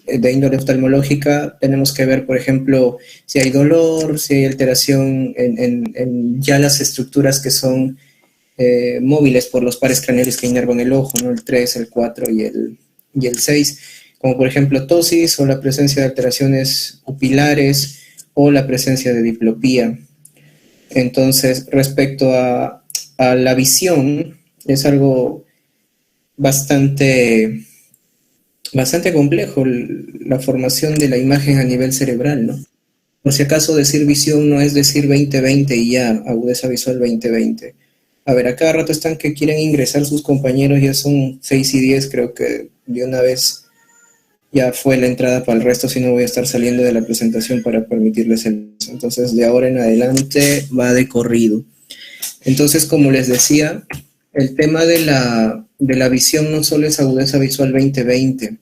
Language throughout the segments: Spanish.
de índole oftalmológica, tenemos que ver, por ejemplo, si hay dolor, si hay alteración en ya las estructuras que son móviles por los pares craneales que inervan el ojo, ¿no? El 3, el 4 y el 6, como por ejemplo tosis o la presencia de alteraciones pupilares o la presencia de diplopía. Entonces, respecto a la visión, es algo bastante, bastante complejo la formación de la imagen a nivel cerebral, ¿no? Por si acaso decir visión no es decir 20/20 y ya, agudeza visual 20/20. A ver, a cada rato están que quieren ingresar sus compañeros, ya son 6 y 10, creo que de una vez ya fue la entrada para el resto, si no voy a estar saliendo de la presentación para permitirles el... Entonces, de ahora en adelante va de corrido. Entonces, como les decía, el tema de la visión no solo es agudeza visual 20/20,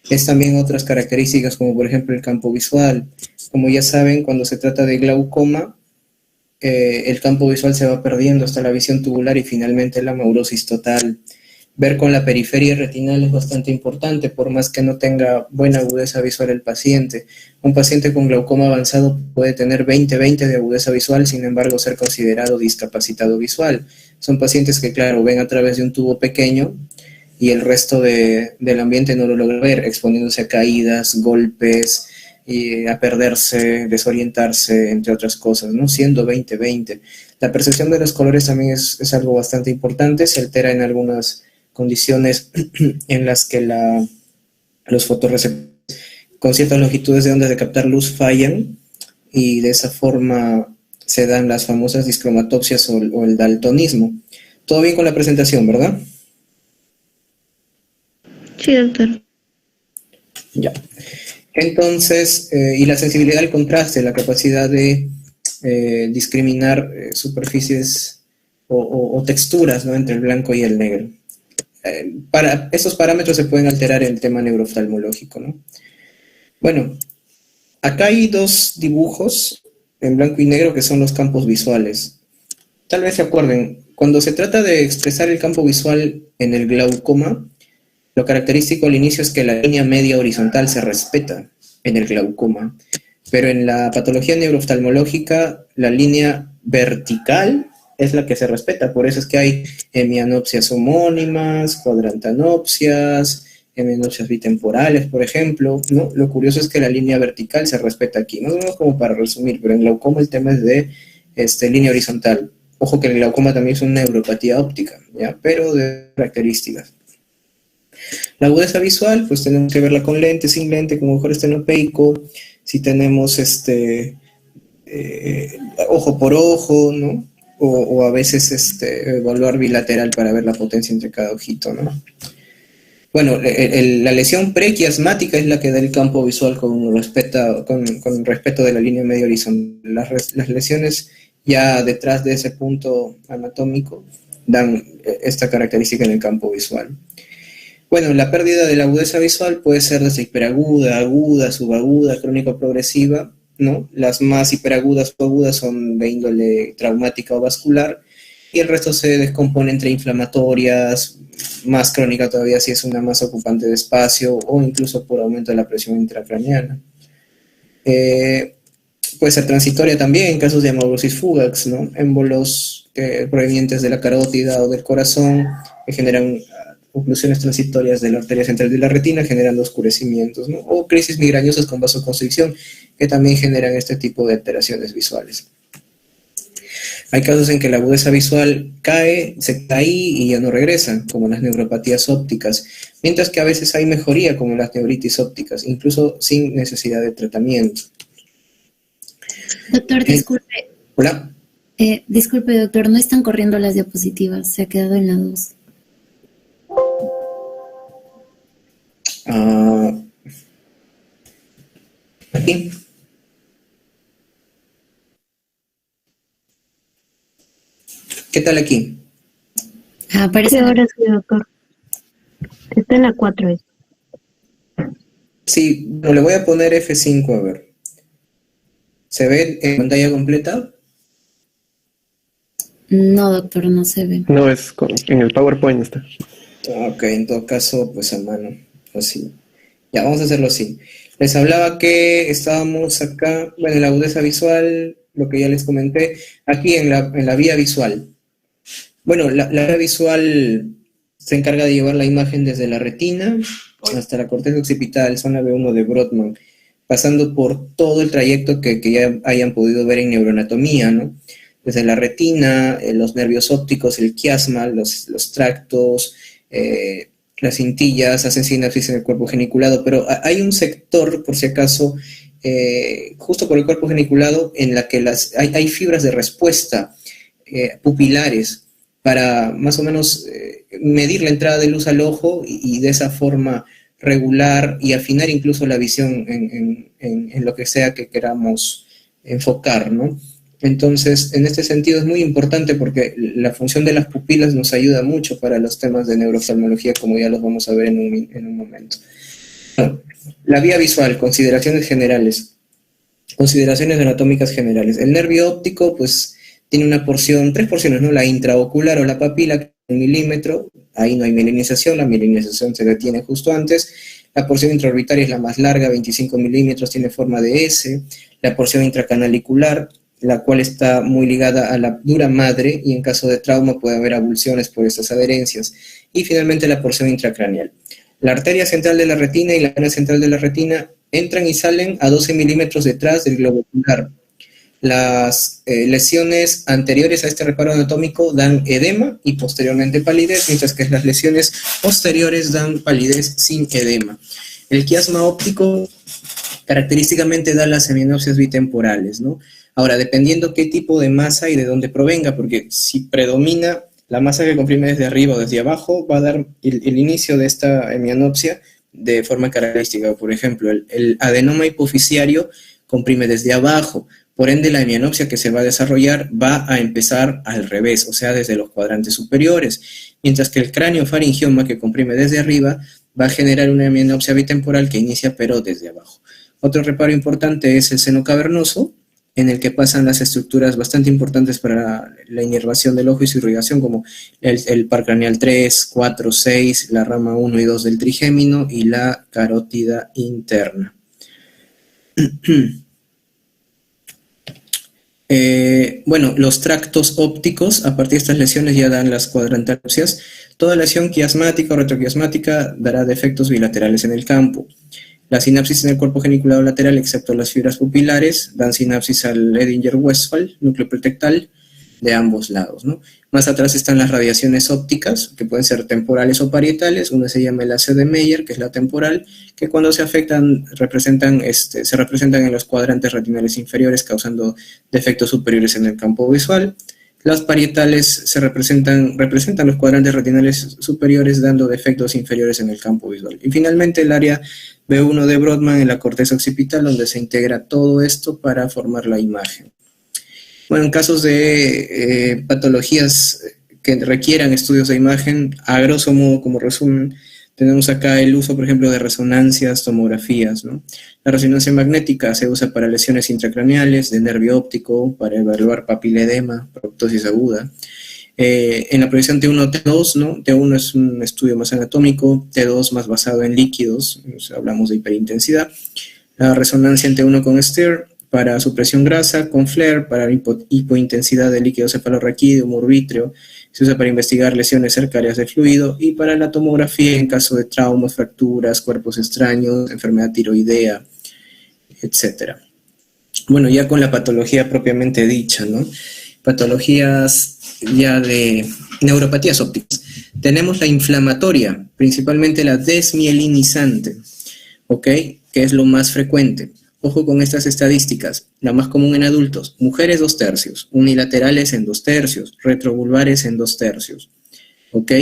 es también otras características, como por ejemplo el campo visual. Como ya saben, cuando se trata de glaucoma, el campo visual se va perdiendo hasta la visión tubular y finalmente la maurosis total. Ver con la periferia retinal es bastante importante, por más que no tenga buena agudeza visual el paciente. Un paciente con glaucoma avanzado puede tener 20/20 de agudeza visual, sin embargo ser considerado discapacitado visual. Son pacientes que, claro, ven a través de un tubo pequeño y el resto del ambiente no lo logra ver, exponiéndose a caídas, golpes, y a perderse, desorientarse, entre otras cosas, ¿no? Siendo 20/20. La percepción de los colores también es algo bastante importante, se altera en algunas condiciones en las que los fotorreceptores con ciertas longitudes de ondas de captar luz fallan y de esa forma se dan las famosas discromatopsias o el daltonismo. Todo bien con la presentación, ¿verdad? Sí, doctor. Ya. Entonces, y la sensibilidad al contraste, la capacidad de discriminar superficies o texturas, ¿no?, entre el blanco y el negro. Para estos parámetros se pueden alterar en el tema neurooftalmológico, ¿no? Bueno, acá hay dos dibujos en blanco y negro que son los campos visuales. Tal vez se acuerden, cuando se trata de expresar el campo visual en el glaucoma, lo característico al inicio es que la línea media horizontal se respeta en el glaucoma, pero en la patología neurooftalmológica la línea vertical es la que se respeta, por eso es que hay hemianopsias homónimas, cuadrantanopsias, hemianopsias bitemporales, por ejemplo, ¿no? Lo curioso es que la línea vertical se respeta aquí, más o menos como para resumir, pero en glaucoma el tema es de línea horizontal. Ojo que el glaucoma también es una neuropatía óptica, ¿ya? Pero de características. La agudeza visual, pues tenemos que verla con lente, sin lente, con ojo estenopeico, si tenemos ojo por ojo, ¿no? O a veces evaluar bilateral para ver la potencia entre cada ojito, ¿no? Bueno, la lesión prequiasmática es la que da el campo visual con respeto de la línea medio horizontal. Las lesiones ya detrás de ese punto anatómico dan esta característica en el campo visual. Bueno, la pérdida de la agudeza visual puede ser desde hiperaguda, aguda, subaguda, crónica progresiva, ¿no? Las más hiperagudas o agudas son de índole traumática o vascular, y el resto se descompone entre inflamatorias, más crónica todavía si es una más ocupante de espacio, o incluso por aumento de la presión intracraneana. Puede ser transitoria también en casos de amaurosis fugax, ¿no? Émbolos provenientes de la carótida o del corazón que generan oclusiones transitorias de la arteria central de la retina, generando oscurecimientos, ¿no? O crisis migrañosas con vasoconstricción que también generan este tipo de alteraciones visuales. Hay casos en que la agudeza visual se cae y ya no regresa, como las neuropatías ópticas, mientras que a veces hay mejoría, como las neuritis ópticas, incluso sin necesidad de tratamiento. Doctor, disculpe. Hola. Disculpe, doctor, no están corriendo las diapositivas, se ha quedado en la 2. Aquí. ¿Qué tal aquí? Parece ahora sí, doctor. Está en la 4. Sí, bueno, le voy a poner F5 a ver. ¿Se ve en pantalla completa? No, doctor, no se ve. No, en el PowerPoint está. Ok, en todo caso, pues a mano, así. Ya, vamos a hacerlo así. Les hablaba que estábamos acá, bueno, en la agudeza visual, lo que ya les comenté, aquí en la vía visual. Bueno, la vía visual se encarga de llevar la imagen desde la retina hasta la corteza occipital, zona B1 de Brodmann, pasando por todo el trayecto que ya hayan podido ver en neuroanatomía, ¿no? Desde la retina, los nervios ópticos, el quiasma, los tractos, las cintillas, hacen sinapsis en el cuerpo geniculado, pero hay un sector, por si acaso, justo por el cuerpo geniculado, en la que hay fibras de respuesta pupilares para más o menos medir la entrada de luz al ojo y de esa forma regular y afinar incluso la visión en lo que sea que queramos enfocar, ¿no? Entonces, en este sentido es muy importante porque la función de las pupilas nos ayuda mucho para los temas de neurooftalmología, como ya los vamos a ver en un momento. Bueno, la vía visual, consideraciones generales, consideraciones anatómicas generales. El nervio óptico, pues, tiene una porción, 3 porciones, ¿no? La intraocular o la papila, 1 milímetro, ahí no hay mielinización, la mielinización se detiene justo antes. La porción intraorbitaria es la más larga, 25 milímetros, tiene forma de S. La porción intracanalicular, la cual está muy ligada a la dura madre y en caso de trauma puede haber avulsiones por estas adherencias. Y finalmente la porción intracraneal. La arteria central de la retina y la vena central de la retina entran y salen a 12 milímetros detrás del globo ocular. Las lesiones anteriores a este reparo anatómico dan edema y posteriormente palidez, mientras que las lesiones posteriores dan palidez sin edema. El quiasma óptico característicamente da las hemianopsias bitemporales, ¿no? Ahora, dependiendo qué tipo de masa y de dónde provenga, porque si predomina la masa que comprime desde arriba o desde abajo, va a dar el inicio de esta hemianopsia de forma característica. Por ejemplo, el adenoma hipoficiario comprime desde abajo, por ende la hemianopsia que se va a desarrollar va a empezar al revés, o sea, desde los cuadrantes superiores, mientras que el cráneo faringioma que comprime desde arriba va a generar una hemianopsia bitemporal que inicia pero desde abajo. Otro reparo importante es el seno cavernoso, en el que pasan las estructuras bastante importantes para la inervación del ojo y su irrigación, como el par craneal 3, 4, 6, la rama 1 y 2 del trigémino y la carótida interna. Bueno, los tractos ópticos, a partir de estas lesiones ya dan las cuadrantalopsias. Toda lesión quiasmática o retroquiasmática dará defectos bilaterales en el campo. La sinapsis en el cuerpo geniculado lateral, excepto las fibras pupilares, dan sinapsis al Edinger-Westphal, núcleo pretectal, de ambos lados, ¿no? Más atrás están las radiaciones ópticas, que pueden ser temporales o parietales. Una se llama el AC de Meyer, que es la temporal, que cuando se afectan se representan en los cuadrantes retinales inferiores, causando defectos superiores en el campo visual. Las parietales representan los cuadrantes retinales superiores, dando defectos inferiores en el campo visual. Y finalmente el área B1 de Brodmann en la corteza occipital, donde se integra todo esto para formar la imagen. Bueno, en casos de patologías que requieran estudios de imagen, a grosso modo, como resumen, tenemos acá el uso, por ejemplo, de resonancias, tomografías, ¿no? La resonancia magnética se usa para lesiones intracraneales, de nervio óptico, para evaluar papiledema, proptosis aguda. En la proyección T1, T2, ¿no? T1 es un estudio más anatómico, T2 más basado en líquidos, o sea, hablamos de hiperintensidad. La resonancia en T1 con STIR, para supresión grasa, con FLAIR, para hipointensidad de líquido cefalorraquídeo, humor vítreo, se usa para investigar lesiones cercarias de fluido, y para la tomografía en caso de traumas, fracturas, cuerpos extraños, enfermedad tiroidea, etc. Bueno, ya con la patología propiamente dicha, ¿no? Patologías ya de neuropatías ópticas. Tenemos la inflamatoria, principalmente la desmielinizante, ¿ok? Que es lo más frecuente. Ojo con estas estadísticas. La más común en adultos, mujeres 2/3, unilaterales en 2/3, retrovulvares en 2/3. ¿Ok?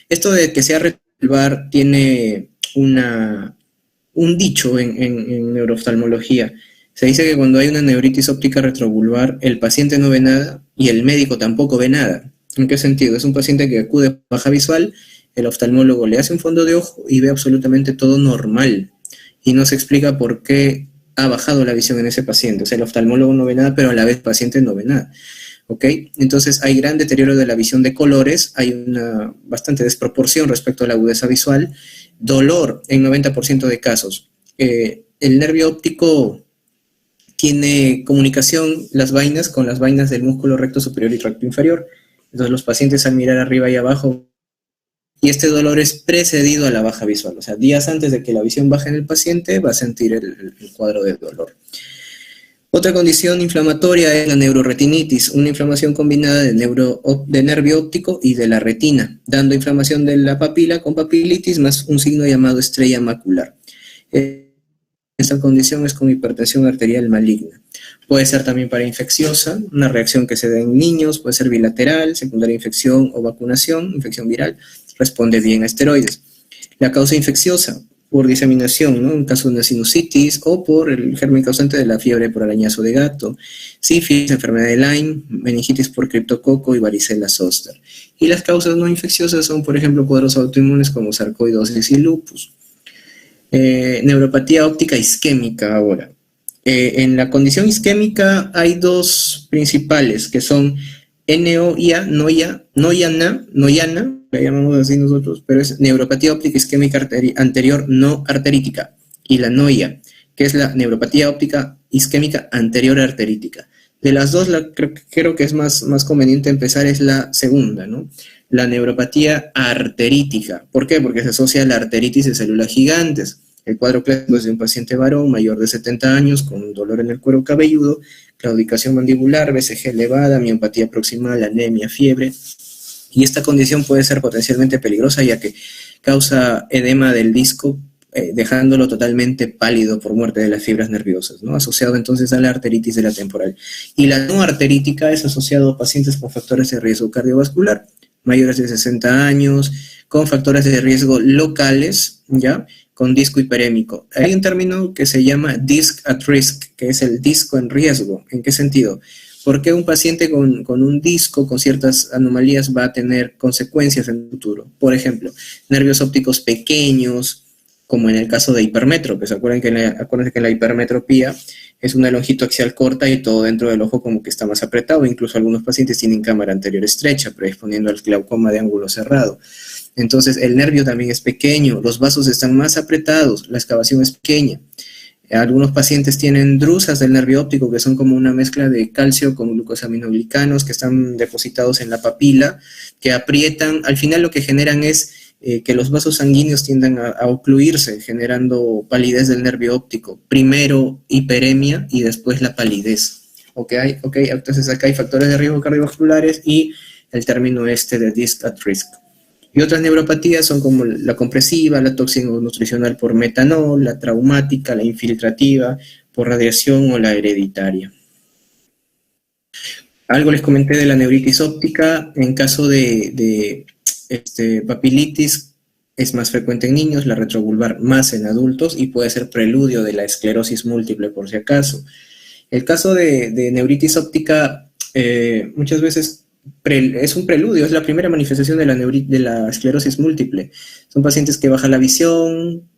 Esto de que sea retrovulvar tiene un dicho en neurooftalmología. Se dice que cuando hay una neuritis óptica retrovulvar, el paciente no ve nada y el médico tampoco ve nada. ¿En qué sentido? Es un paciente que acude a baja visual, el oftalmólogo le hace un fondo de ojo y ve absolutamente todo normal. Y no se explica por qué ha bajado la visión en ese paciente. O sea, el oftalmólogo no ve nada, pero a la vez el paciente no ve nada. ¿Ok? Entonces hay gran deterioro de la visión de colores, hay una bastante desproporción respecto a la agudeza visual. Dolor en 90% de casos. El nervio óptico tiene comunicación, las vainas, con las vainas del músculo recto superior y recto inferior. Entonces los pacientes al mirar arriba y abajo, y este dolor es precedido a la baja visual, o sea, días antes de que la visión baje en el paciente va a sentir el cuadro de dolor. Otra condición inflamatoria es la neuroretinitis, una inflamación combinada de nervio óptico y de la retina, dando inflamación de la papila con papilitis más un signo llamado estrella macular. Esta condición es con hipertensión arterial maligna. Puede ser también parainfecciosa, una reacción que se da en niños, puede ser bilateral, secundaria infección o vacunación, infección viral, responde bien a esteroides. La causa infecciosa, por diseminación, ¿no? En caso de una sinusitis o por el germen causante de la fiebre por arañazo de gato, sífilis, enfermedad de Lyme, meningitis por criptococo y varicela zoster. Y las causas no infecciosas son, por ejemplo, cuadros autoinmunes como sarcoidosis y lupus. Neuropatía óptica isquémica ahora. En la condición isquémica hay dos principales que son noyana, la llamamos así nosotros, pero es neuropatía óptica isquémica anterior no arterítica, y la noia, que es la neuropatía óptica isquémica anterior arterítica. De las dos, creo que es más conveniente empezar es la segunda, ¿no? La neuropatía arterítica. ¿Por qué? Porque se asocia a la arteritis de células gigantes. El cuadro clínico es de un paciente varón mayor de 70 años con dolor en el cuero cabelludo, claudicación mandibular, BCG elevada, miopatía proximal, anemia, fiebre. Y esta condición puede ser potencialmente peligrosa ya que causa edema del disco, dejándolo totalmente pálido por muerte de las fibras nerviosas, ¿no? Asociado entonces a la arteritis de la temporal. Y la no arterítica es asociado a pacientes con factores de riesgo cardiovascular, mayores de 60 años, con factores de riesgo locales, ¿ya?, con disco hiperémico. Hay un término que se llama disc at risk, que es el disco en riesgo. ¿En qué sentido? Porque un paciente con un disco, con ciertas anomalías, va a tener consecuencias en el futuro. Por ejemplo, nervios ópticos pequeños, como en el caso de hipermétrope. Acuérdense que la hipermetropía es una longitud axial corta y todo dentro del ojo como que está más apretado. Incluso algunos pacientes tienen cámara anterior estrecha, predisponiendo al glaucoma de ángulo cerrado. Entonces, el nervio también es pequeño, los vasos están más apretados, la excavación es pequeña. Algunos pacientes tienen drusas del nervio óptico, que son como una mezcla de calcio con glucosaminoglicanos que están depositados en la papila, que aprietan. Al final lo que generan es que los vasos sanguíneos tiendan a ocluirse, generando palidez del nervio óptico. Primero hiperemia y después la palidez. Entonces acá hay factores de riesgo cardiovasculares y el término de disc at risk. Y otras neuropatías son como la compresiva, la toxino-nutricional por metanol, la traumática, la infiltrativa, por radiación o la hereditaria. Algo les comenté de la neuritis óptica. En caso de papilitis es más frecuente en niños, la retrovulvar más en adultos y puede ser preludio de la esclerosis múltiple por si acaso. El caso de neuritis óptica muchas veces es un preludio, es la primera manifestación de la esclerosis múltiple. Son pacientes que bajan la visión,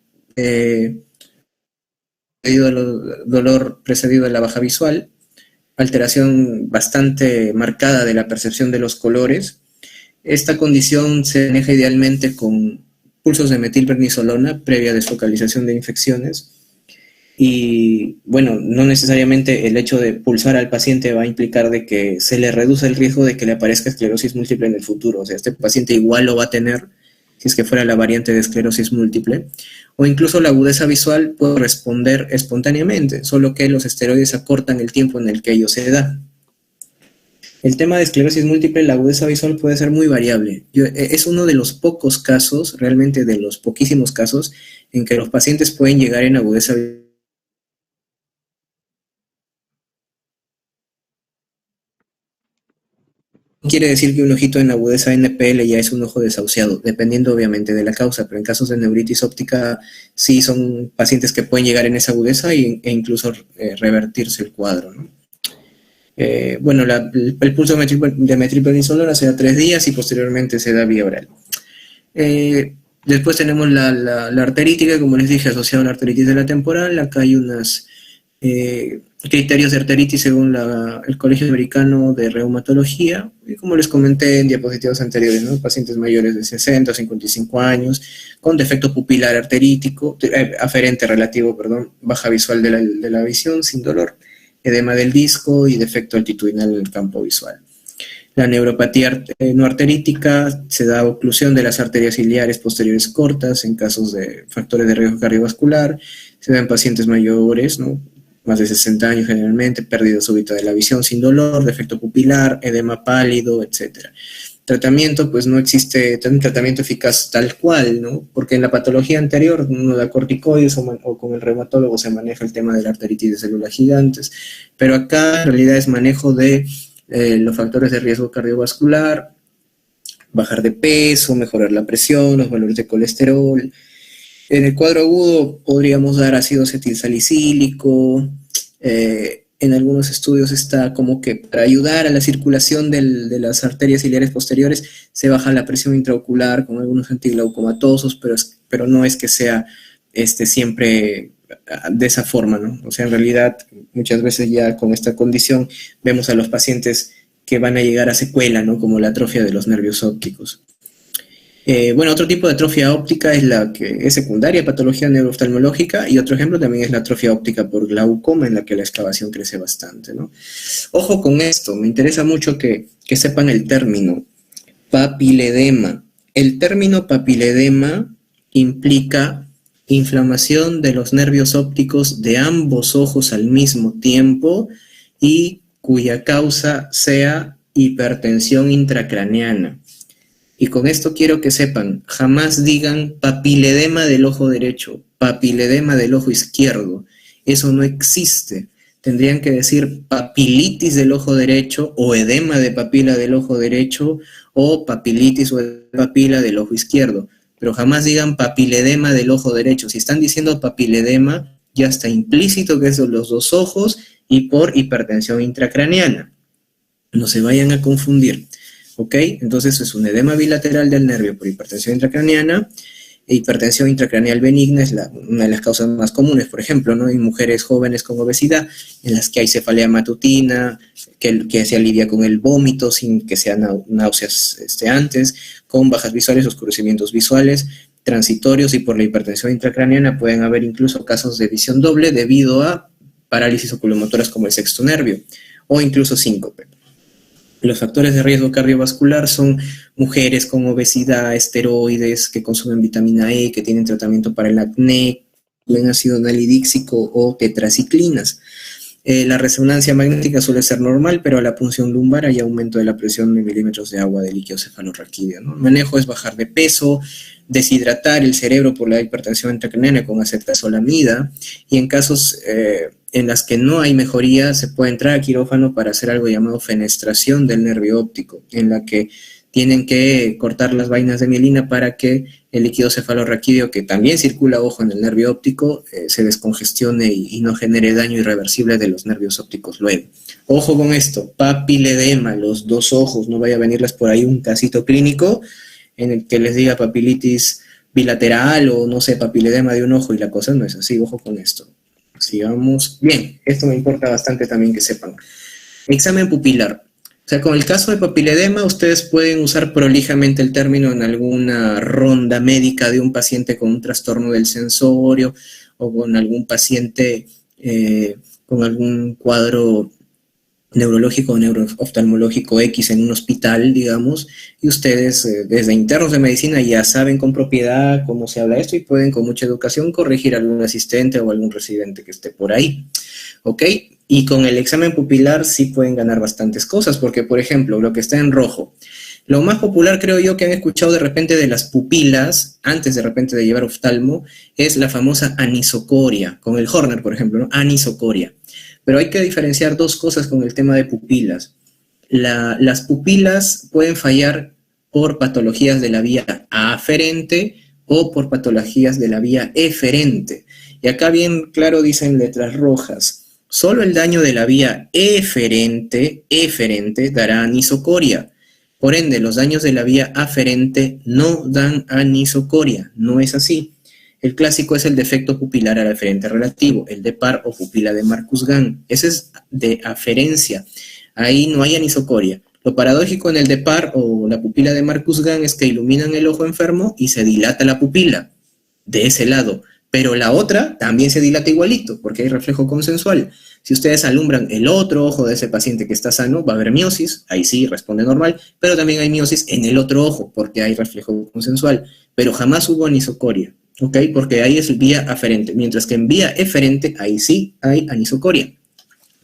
dolor precedido de la baja visual, alteración bastante marcada de la percepción de los colores. Esta condición se maneja idealmente con pulsos de metilprednisolona previa desfocalización de infecciones. Y bueno, no necesariamente el hecho de pulsar al paciente va a implicar de que se le reduce el riesgo de que le aparezca esclerosis múltiple en el futuro. O sea, este paciente igual lo va a tener si es que fuera la variante de esclerosis múltiple. O incluso la agudeza visual puede responder espontáneamente, solo que los esteroides acortan el tiempo en el que ello se da. El tema de esclerosis múltiple, la agudeza visual puede ser muy variable. Es uno de los pocos casos, realmente de los poquísimos casos, en que los pacientes pueden llegar en agudeza visual. Quiere decir que un ojito en agudeza NPL ya es un ojo desahuciado, dependiendo obviamente de la causa, pero en casos de neuritis óptica sí son pacientes que pueden llegar en esa agudeza e incluso revertirse el cuadro, ¿no? Bueno, el pulso de metilprednisolona se da 3 días y posteriormente se da vía oral. Después tenemos la arterítica, como les dije, asociada a la arteritis de la temporal. Acá hay unas criterios de arteritis según el Colegio Americano de Reumatología, y como les comenté en diapositivas anteriores, ¿no? Pacientes mayores de 60 o 55 años, con defecto pupilar arterítico, aferente relativo, baja visual de la visión, sin dolor, edema del disco y defecto altitudinal en el campo visual. La neuropatía no arterítica se da oclusión de las arterias ciliares posteriores cortas en casos de factores de riesgo cardiovascular, se da en pacientes mayores, ¿no? Más de 60 años generalmente, pérdida súbita de la visión sin dolor, defecto pupilar, edema pálido, etc. Tratamiento, pues no existe un tratamiento eficaz tal cual, ¿no? Porque en la patología anterior uno da corticoides o con el reumatólogo se maneja el tema de la arteritis de células gigantes, pero acá en realidad es manejo de los factores de riesgo cardiovascular, bajar de peso, mejorar la presión, los valores de colesterol. En el cuadro agudo podríamos dar ácido acetilsalicílico. En algunos estudios está como que para ayudar a la circulación de las arterias ciliares posteriores se baja la presión intraocular con algunos antiglaucomatosos, pero no es que sea siempre de esa forma, ¿no? O sea, en realidad muchas veces ya con esta condición vemos a los pacientes que van a llegar a secuela, ¿no? Como la atrofia de los nervios ópticos. Otro tipo de atrofia óptica es la que es secundaria, patología neurooftalmológica, y otro ejemplo también es la atrofia óptica por glaucoma, en la que la excavación crece bastante, ¿no? Ojo con esto, me interesa mucho que sepan el término papiledema. El término papiledema implica inflamación de los nervios ópticos de ambos ojos al mismo tiempo y cuya causa sea hipertensión intracraneana. Y con esto quiero que sepan, jamás digan papiledema del ojo derecho, papiledema del ojo izquierdo. Eso no existe. Tendrían que decir papilitis del ojo derecho o edema de papila del ojo derecho o papilitis o papila del ojo izquierdo. Pero jamás digan papiledema del ojo derecho. Si están diciendo papiledema, ya está implícito que es de los dos ojos y por hipertensión intracraneana. No se vayan a confundir. ¿Ok? Entonces es un edema bilateral del nervio por hipertensión intracraneana. Hipertensión intracraneal benigna es una de las causas más comunes, por ejemplo, ¿no? En mujeres jóvenes con obesidad, en las que hay cefalea matutina, que se alivia con el vómito sin que sean náuseas antes, con bajas visuales, oscurecimientos visuales, transitorios, y por la hipertensión intracraneana pueden haber incluso casos de visión doble debido a parálisis oculomotoras como el sexto nervio, o incluso síncope. Los factores de riesgo cardiovascular son mujeres con obesidad, esteroides, que consumen vitamina E, que tienen tratamiento para el acné, buen ácido nalidíxico o tetraciclinas. La resonancia magnética suele ser normal, pero a la punción lumbar hay aumento de la presión de milímetros de agua de líquido cefalorraquídeo, ¿no? El manejo es bajar de peso, deshidratar el cerebro por la hipertensión intracraneana con acetazolamida, y en casos en las que no hay mejoría se puede entrar a quirófano para hacer algo llamado fenestración del nervio óptico, en la que tienen que cortar las vainas de mielina para que el líquido cefalorraquídeo, que también circula, ojo, en el nervio óptico, se descongestione y no genere daño irreversible de los nervios ópticos luego. Ojo con esto, papiledema, los dos ojos, no vaya a venirles por ahí un casito clínico en el que les diga papilitis bilateral o no sé, papiledema de un ojo, y la cosa no es así, ojo con esto. Sigamos. Bien, esto me importa bastante también que sepan. Examen pupilar. O sea, con el caso de papiledema, ustedes pueden usar prolijamente el término en alguna ronda médica de un paciente con un trastorno del sensorio o con algún paciente con algún cuadro neurológico o neurooftalmológico X en un hospital, digamos, y ustedes desde internos de medicina ya saben con propiedad cómo se habla esto y pueden con mucha educación corregir a algún asistente o algún residente que esté por ahí, ¿ok? Y con el examen pupilar sí pueden ganar bastantes cosas, porque, por ejemplo, lo que está en rojo, lo más popular creo yo que han escuchado de repente de las pupilas, antes de repente de llevar oftalmo, es la famosa anisocoria, con el Horner, por ejemplo, ¿no? Anisocoria. Pero hay que diferenciar dos cosas con el tema de pupilas. Las pupilas pueden fallar por patologías de la vía aferente o por patologías de la vía eferente. Y acá bien claro dicen letras rojas, solo el daño de la vía eferente dará anisocoria. Por ende, los daños de la vía aferente no dan anisocoria, no es así. El clásico es el defecto pupilar al aferente relativo, el de par o pupila de Marcus-Gahn. Ese es de aferencia. Ahí no hay anisocoria. Lo paradójico en el de par o la pupila de Marcus-Gahn es que iluminan el ojo enfermo y se dilata la pupila de ese lado. Pero la otra también se dilata igualito, porque hay reflejo consensual. Si ustedes alumbran el otro ojo de ese paciente que está sano, va a haber miosis, ahí sí responde normal, pero también hay miosis en el otro ojo, porque hay reflejo consensual. Pero jamás hubo anisocoria, ¿ok? Porque ahí es vía aferente, mientras que en vía eferente, ahí sí hay anisocoria.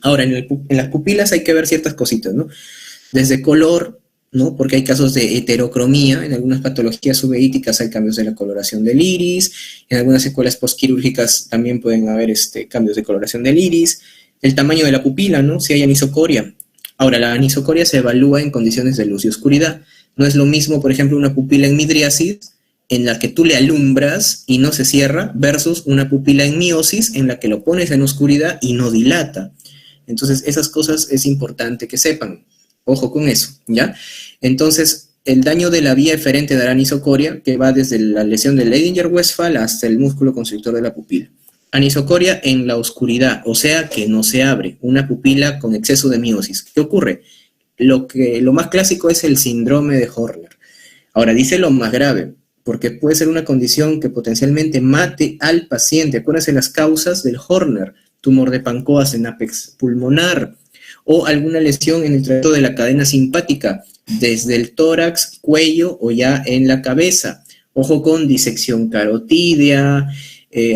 Ahora, en las pupilas hay que ver ciertas cositas, ¿no? Desde color, ¿no? Porque hay casos de heterocromía, en algunas patologías uveíticas hay cambios de la coloración del iris, en algunas secuelas postquirúrgicas también pueden haber cambios de coloración del iris, el tamaño de la pupila, ¿no? Si hay anisocoria. Ahora, la anisocoria se evalúa en condiciones de luz y oscuridad. No es lo mismo, por ejemplo, una pupila en midriasis, en la que tú le alumbras y no se cierra, versus una pupila en miosis, en la que lo pones en oscuridad y no dilata. Entonces, esas cosas es importante que sepan. Ojo con eso, ¿ya? Entonces, el daño de la vía eferente dará anisocoria, que va desde la lesión del Leidinger-Westphal hasta el músculo constrictor de la pupila. Anisocoria en la oscuridad, o sea que no se abre, una pupila con exceso de miosis. ¿Qué ocurre? Lo más clásico es el síndrome de Horner. Ahora, dice lo más grave, porque puede ser una condición que potencialmente mate al paciente. Acuérdense las causas del Horner, tumor de Pancoas en apex pulmonar, o alguna lesión en el tracto de la cadena simpática, desde el tórax, cuello o ya en la cabeza. Ojo con disección carotídea,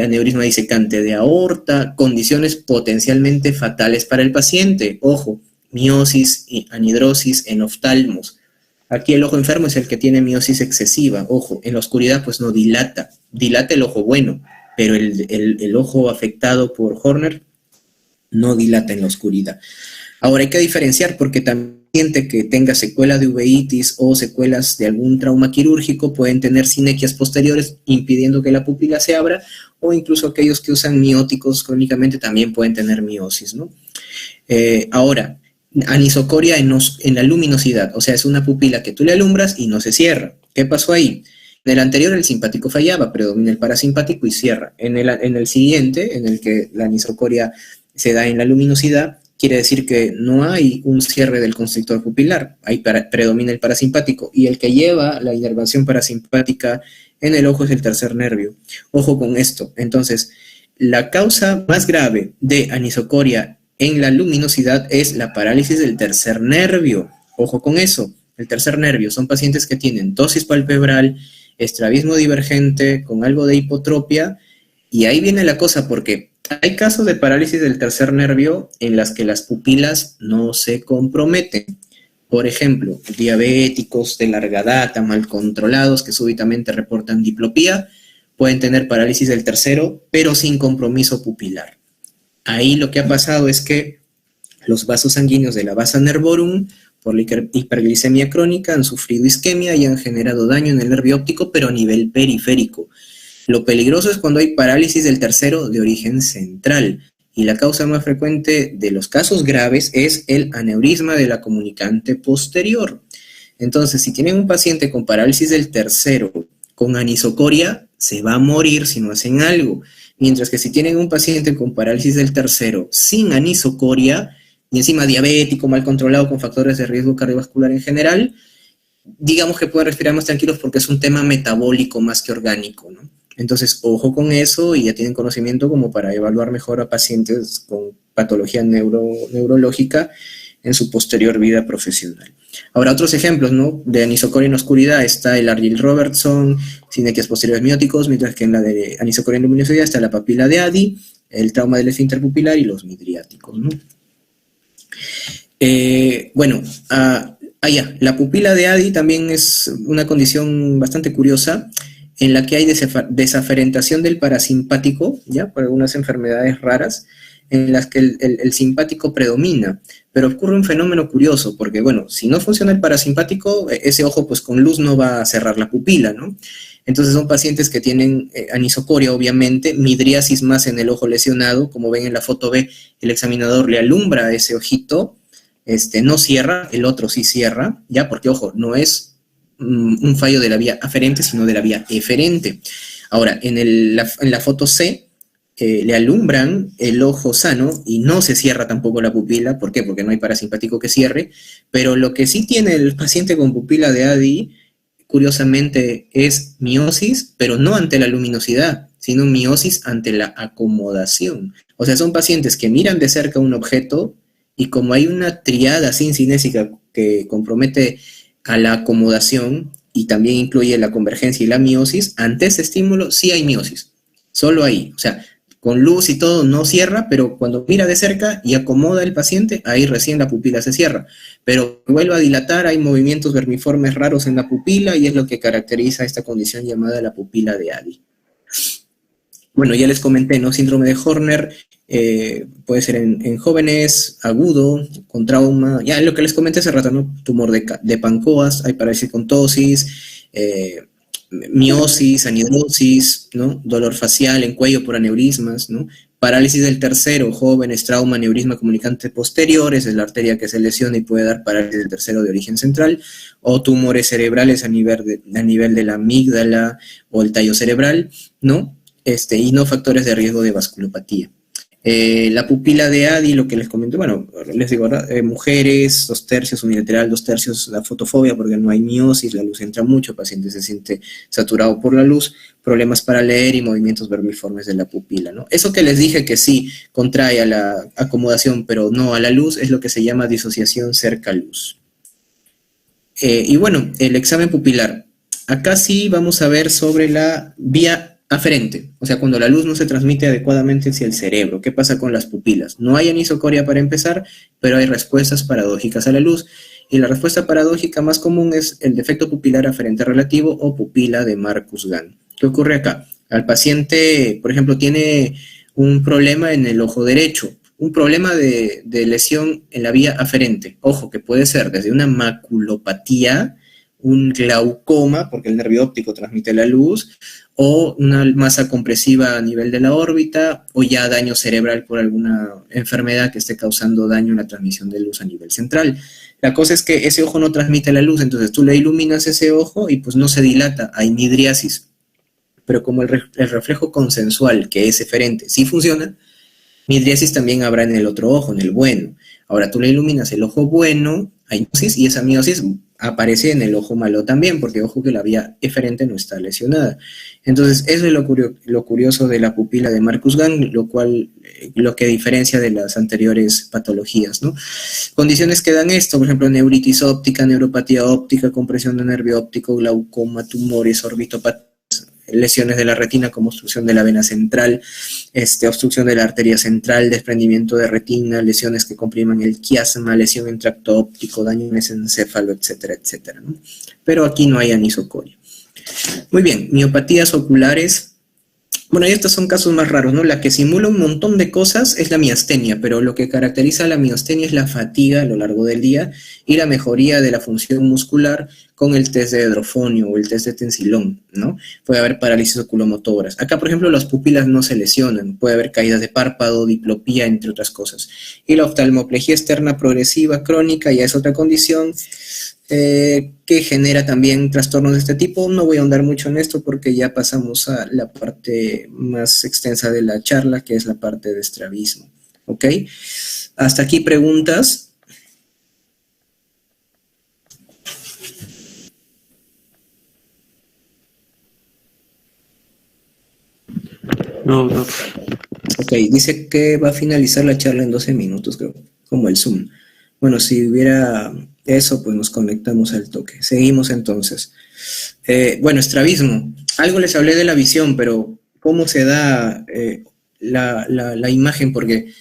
aneurisma disecante de aorta, condiciones potencialmente fatales para el paciente. Ojo, miosis y anhidrosis en oftalmos. Aquí el ojo enfermo es el que tiene miosis excesiva. Ojo, en la oscuridad pues no dilata. Dilata el ojo bueno, pero el ojo afectado por Horner no dilata en la oscuridad. Ahora hay que diferenciar porque también paciente que tenga secuelas de uveitis o secuelas de algún trauma quirúrgico pueden tener sinequias posteriores impidiendo que la pupila se abra, o incluso aquellos que usan mióticos crónicamente también pueden tener miosis, ¿no? Ahora, anisocoria en la luminosidad, o sea, es una pupila que tú le alumbras y no se cierra. ¿Qué pasó ahí? En el anterior el simpático fallaba, predomina el parasimpático y cierra. En el siguiente, en el que la anisocoria se da en la luminosidad, quiere decir que no hay un cierre del constrictor pupilar, ahí predomina el parasimpático, y el que lleva la inervación parasimpática en el ojo es el tercer nervio. Ojo con esto. Entonces, la causa más grave de anisocoria en la luminosidad es la parálisis del tercer nervio. Ojo con eso. El tercer nervio son pacientes que tienen ptosis palpebral, estrabismo divergente, con algo de hipotropia, y ahí viene la cosa, porque hay casos de parálisis del tercer nervio en las que las pupilas no se comprometen. Por ejemplo, diabéticos de larga data, mal controlados, que súbitamente reportan diplopía, pueden tener parálisis del tercero, pero sin compromiso pupilar. Ahí lo que ha pasado es que los vasos sanguíneos de la vasa nervorum, por la hiperglicemia crónica, han sufrido isquemia y han generado daño en el nervio óptico, pero a nivel periférico. Lo peligroso es cuando hay parálisis del tercero de origen central, y la causa más frecuente de los casos graves es el aneurisma de la comunicante posterior. Entonces, si tienen un paciente con parálisis del tercero con anisocoria, se va a morir si no hacen algo. Mientras que si tienen un paciente con parálisis del tercero sin anisocoria, y encima diabético, mal controlado, con factores de riesgo cardiovascular en general, digamos que pueden respirar más tranquilos porque es un tema metabólico más que orgánico, ¿no? Entonces, ojo con eso, y ya tienen conocimiento como para evaluar mejor a pacientes con patología neurológica en su posterior vida profesional. Ahora, otros ejemplos, ¿no?, de anisocoria en oscuridad está el Argyll-Robertson, sinequias posteriores mióticos, mientras que en la de anisocoria en luminosidad está la papila de Addy, el trauma del esfínter pupilar y los midriáticos, ¿no? La pupila de Addy también es una condición bastante curiosa, en la que hay desaferentación del parasimpático, ¿ya?, por algunas enfermedades raras, en las que el simpático predomina. Pero ocurre un fenómeno curioso, porque, bueno, si no funciona el parasimpático, ese ojo, pues, con luz no va a cerrar la pupila, ¿no? Entonces son pacientes que tienen anisocoria, obviamente, midriasis más en el ojo lesionado. Como ven en la foto B, el examinador le alumbra ese ojito, no cierra, el otro sí cierra, ¿ya? Porque, ojo, no es un fallo de la vía aferente, sino de la vía eferente. Ahora, en la foto C, le alumbran el ojo sano y no se cierra tampoco la pupila. ¿Por qué? Porque no hay parasimpático que cierre. Pero lo que sí tiene el paciente con pupila de ADI, curiosamente, es miosis, pero no ante la luminosidad, sino miosis ante la acomodación. O sea, son pacientes que miran de cerca un objeto y como hay una triada sincinésica que compromete a la acomodación y también incluye la convergencia y la miosis, ante ese estímulo sí hay miosis, solo ahí. O sea, con luz y todo no cierra, pero cuando mira de cerca y acomoda el paciente, ahí recién la pupila se cierra. Pero vuelve a dilatar, hay movimientos vermiformes raros en la pupila y es lo que caracteriza esta condición llamada la pupila de ADI. Bueno, ya les comenté, ¿no? Síndrome de Horner puede ser en jóvenes, agudo, con trauma. Ya lo que les comenté hace rato, ¿no? Tumor de Pancoas, hay parálisis con tosis, miosis, anidrosis, ¿no? Dolor facial en cuello por aneurismas, ¿no? Parálisis del tercero, jóvenes, trauma, aneurisma comunicante posteriores, es la arteria que se lesiona y puede dar parálisis del tercero de origen central, o tumores cerebrales a nivel de la amígdala o el tallo cerebral, ¿no? Y no factores de riesgo de vasculopatía. La pupila de ADI, lo que les comento, bueno, les digo, mujeres, 2/3 unilateral, 2/3 la fotofobia porque no hay miosis, la luz entra mucho, el paciente se siente saturado por la luz, problemas para leer y movimientos vermiformes de la pupila, ¿no? Eso que les dije que sí contrae a la acomodación, pero no a la luz, es lo que se llama disociación cerca-luz. Y bueno, el examen pupilar. Acá sí vamos a ver sobre la vía aferente, o sea, cuando la luz no se transmite adecuadamente hacia el cerebro. ¿Qué pasa con las pupilas? No hay anisocoria para empezar, pero hay respuestas paradójicas a la luz. Y la respuesta paradójica más común es el defecto pupilar aferente relativo o pupila de Marcus-Gann. ¿Qué ocurre acá? Al paciente, por ejemplo, tiene un problema en el ojo derecho, un problema de lesión en la vía aferente. Ojo, que puede ser desde una maculopatía, un glaucoma, porque el nervio óptico transmite la luz, o una masa compresiva a nivel de la órbita, o ya daño cerebral por alguna enfermedad que esté causando daño en la transmisión de luz a nivel central. La cosa es que ese ojo no transmite la luz, entonces tú le iluminas ese ojo y pues no se dilata, hay midriasis. Pero como el reflejo consensual, que es eferente, sí funciona, midriasis también habrá en el otro ojo, en el bueno. Ahora tú le iluminas el ojo bueno, hay miosis, y esa miosis aparece en el ojo malo también, porque ojo que la vía eferente no está lesionada. Entonces, eso es lo curioso de la pupila de Marcus-Gann, lo que diferencia de las anteriores patologías, ¿no? Condiciones que dan esto, por ejemplo, neuritis óptica, neuropatía óptica, compresión de nervio óptico, glaucoma, tumores, orbitopatías, lesiones de la retina como obstrucción de la vena central, obstrucción de la arteria central, desprendimiento de retina, lesiones que compriman el quiasma, lesión en tracto óptico, daño en mesencéfalo, etcétera, etcétera, ¿no? Pero aquí no hay anisocoria. Muy bien, miopatías oculares. Bueno, y estos son casos más raros, ¿no? La que simula un montón de cosas es la miastenia, pero lo que caracteriza a la miastenia es la fatiga a lo largo del día y la mejoría de la función muscular con el test de Hidrofonio o el test de Tensilón, ¿no? Puede haber parálisis oculomotoras. Acá, por ejemplo, las pupilas no se lesionan, puede haber caídas de párpado, diplopía, entre otras cosas. Y la oftalmoplejía externa progresiva crónica ya es otra condición que genera también trastornos de este tipo. No voy a ahondar mucho en esto porque ya pasamos a la parte más extensa de la charla, que es la parte de estrabismo. ¿Ok? Hasta aquí preguntas. No, doctor. Ok, dice que va a finalizar la charla en 12 minutos, creo, como el Zoom. Bueno, si hubiera eso, pues nos conectamos al toque. Seguimos entonces. Bueno, estrabismo. Algo les hablé de la visión, pero ¿cómo se da la imagen? Porque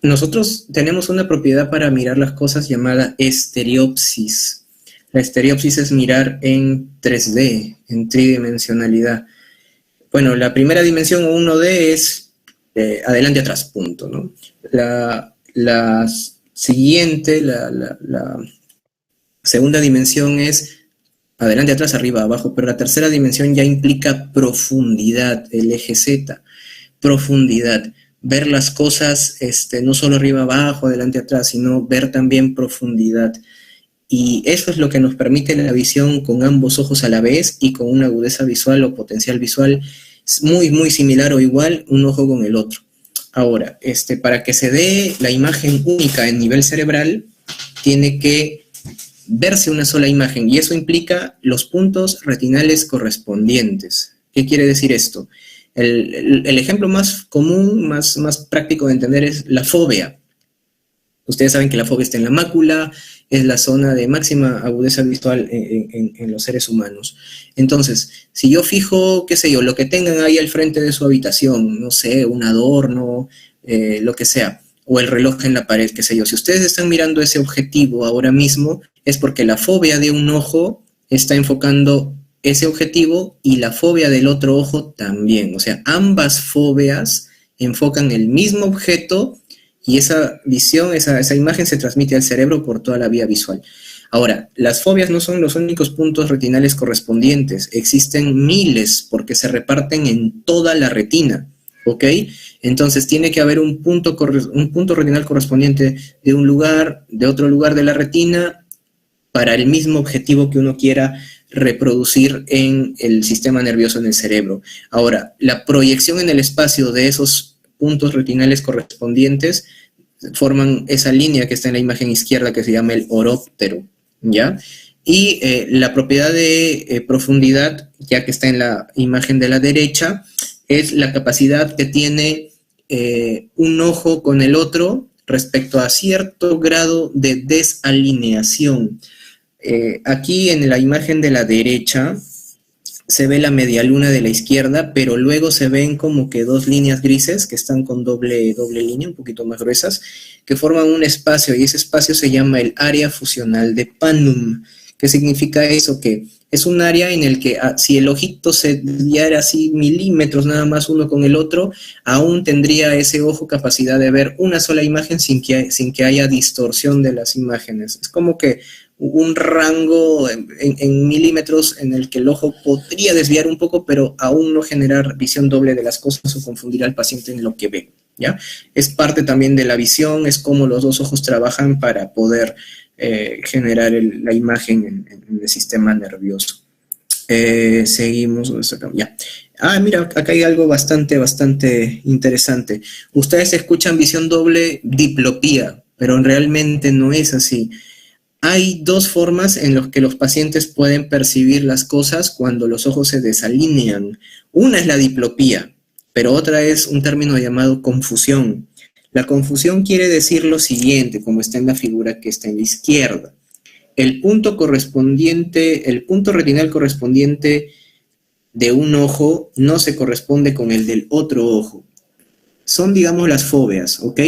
nosotros tenemos una propiedad para mirar las cosas llamada estereopsis. La estereopsis es mirar en 3D, en tridimensionalidad. Bueno, la primera dimensión o 1D es adelante atrás, punto, ¿no? La siguiente, la segunda dimensión es adelante, atrás, arriba, abajo, pero la tercera dimensión ya implica profundidad, el eje Z, profundidad, ver las cosas no solo arriba, abajo, adelante, atrás, sino ver también profundidad. y eso es lo que nos permite la visión con ambos ojos a la vez y con una agudeza visual o potencial visual muy, muy similar o igual un ojo con el otro. Ahora, para que se dé la imagen única en nivel cerebral, tiene que verse una sola imagen, y eso implica los puntos retinales correspondientes. ¿Qué quiere decir esto? El ejemplo más común, más práctico de entender es la fóvea. Ustedes saben que la fóvea está en la mácula, es la zona de máxima agudeza visual en los seres humanos. Entonces, si yo fijo, qué sé yo, lo que tengan ahí al frente de su habitación, no sé, un adorno, lo que sea, o el reloj en la pared, qué sé yo, si ustedes están mirando ese objetivo ahora mismo, es porque la fóvea de un ojo está enfocando ese objetivo y la fóvea del otro ojo también. O sea, ambas fóveas enfocan el mismo objeto y esa visión, esa imagen se transmite al cerebro por toda la vía visual. Ahora, las foveas no son los únicos puntos retinales correspondientes. Existen miles porque se reparten en toda la retina, ¿ok? Entonces tiene que haber un punto retinal correspondiente de un lugar, de otro lugar de la retina, para el mismo objetivo que uno quiera reproducir en el sistema nervioso en el cerebro. Ahora, la proyección en el espacio de esos puntos retinales correspondientes forman esa línea que está en la imagen izquierda que se llama el oróptero, ¿ya? Y la propiedad de profundidad, ya que está en la imagen de la derecha, es la capacidad que tiene un ojo con el otro respecto a cierto grado de desalineación. Aquí en la imagen de la derecha se ve la medialuna de la izquierda, pero luego se ven como que dos líneas grises que están con doble línea, un poquito más gruesas, que forman un espacio, y ese espacio se llama el área fusional de Pannum. ¿Qué significa eso? Que es un área en el que si el ojito se desviara así milímetros nada más uno con el otro, aún tendría ese ojo capacidad de ver una sola imagen sin que haya distorsión de las imágenes. Es como que un rango en milímetros en el que el ojo podría desviar un poco, pero aún no generar visión doble de las cosas o confundir al paciente en lo que ve, ¿ya? Es parte también de la visión, es como los dos ojos trabajan para poder generar la imagen en el sistema nervioso. Seguimos, ya. Mira, acá hay algo bastante interesante. Ustedes escuchan visión doble, diplopía, pero realmente no es así. Hay dos formas en las que los pacientes pueden percibir las cosas cuando los ojos se desalinean. Una es la diplopía, pero otra es un término llamado confusión. La confusión quiere decir lo siguiente, como está en la figura que está en la izquierda. El punto retinal correspondiente de un ojo no se corresponde con el del otro ojo. Son, digamos, las fóveas, ¿ok?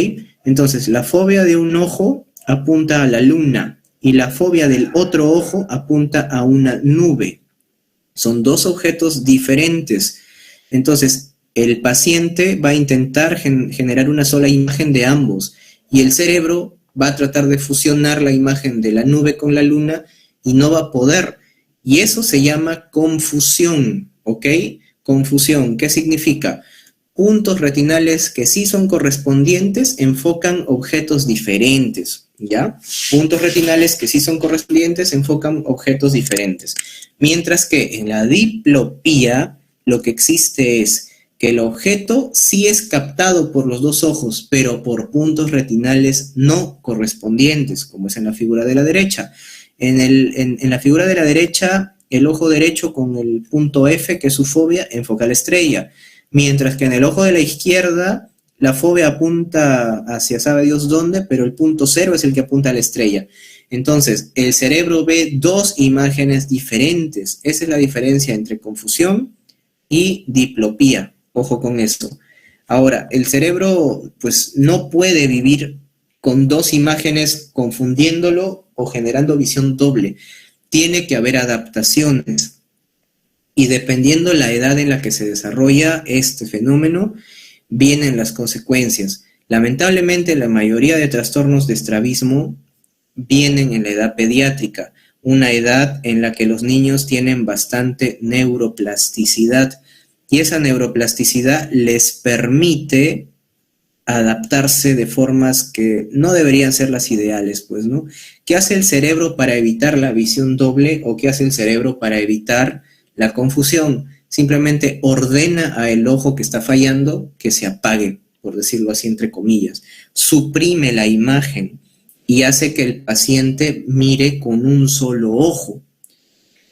Entonces, la fóvea de un ojo apunta a la luna y la fóvea del otro ojo apunta a una nube. Son dos objetos diferentes. Entonces, el paciente va a intentar generar una sola imagen de ambos y el cerebro va a tratar de fusionar la imagen de la nube con la luna y no va a poder. Y eso se llama confusión, ¿ok? Confusión, ¿qué significa? Puntos retinales que sí son correspondientes enfocan objetos diferentes, ¿ya? Puntos retinales que sí son correspondientes enfocan objetos diferentes. Mientras que en la diplopía lo que existe es que el objeto sí es captado por los dos ojos, pero por puntos retinales no correspondientes, como es en la figura de la derecha. En la figura de la derecha, el ojo derecho con el punto F, que es su fóvea, enfoca la estrella, mientras que en el ojo de la izquierda, la fóvea apunta hacia sabe Dios dónde, pero el punto 0 es el que apunta a la estrella. Entonces, el cerebro ve dos imágenes diferentes. Esa es la diferencia entre confusión y diplopía. Ojo con esto. Ahora, el cerebro pues no puede vivir con dos imágenes confundiéndolo o generando visión doble. Tiene que haber adaptaciones. Y dependiendo la edad en la que se desarrolla este fenómeno, vienen las consecuencias. Lamentablemente, la mayoría de trastornos de estrabismo vienen en la edad pediátrica, una edad en la que los niños tienen bastante neuroplasticidad. Y esa neuroplasticidad les permite adaptarse de formas que no deberían ser las ideales, pues, ¿no? ¿Qué hace el cerebro para evitar la visión doble o qué hace el cerebro para evitar la confusión? Simplemente ordena a el ojo que está fallando que se apague, por decirlo así entre comillas, suprime la imagen y hace que el paciente mire con un solo ojo.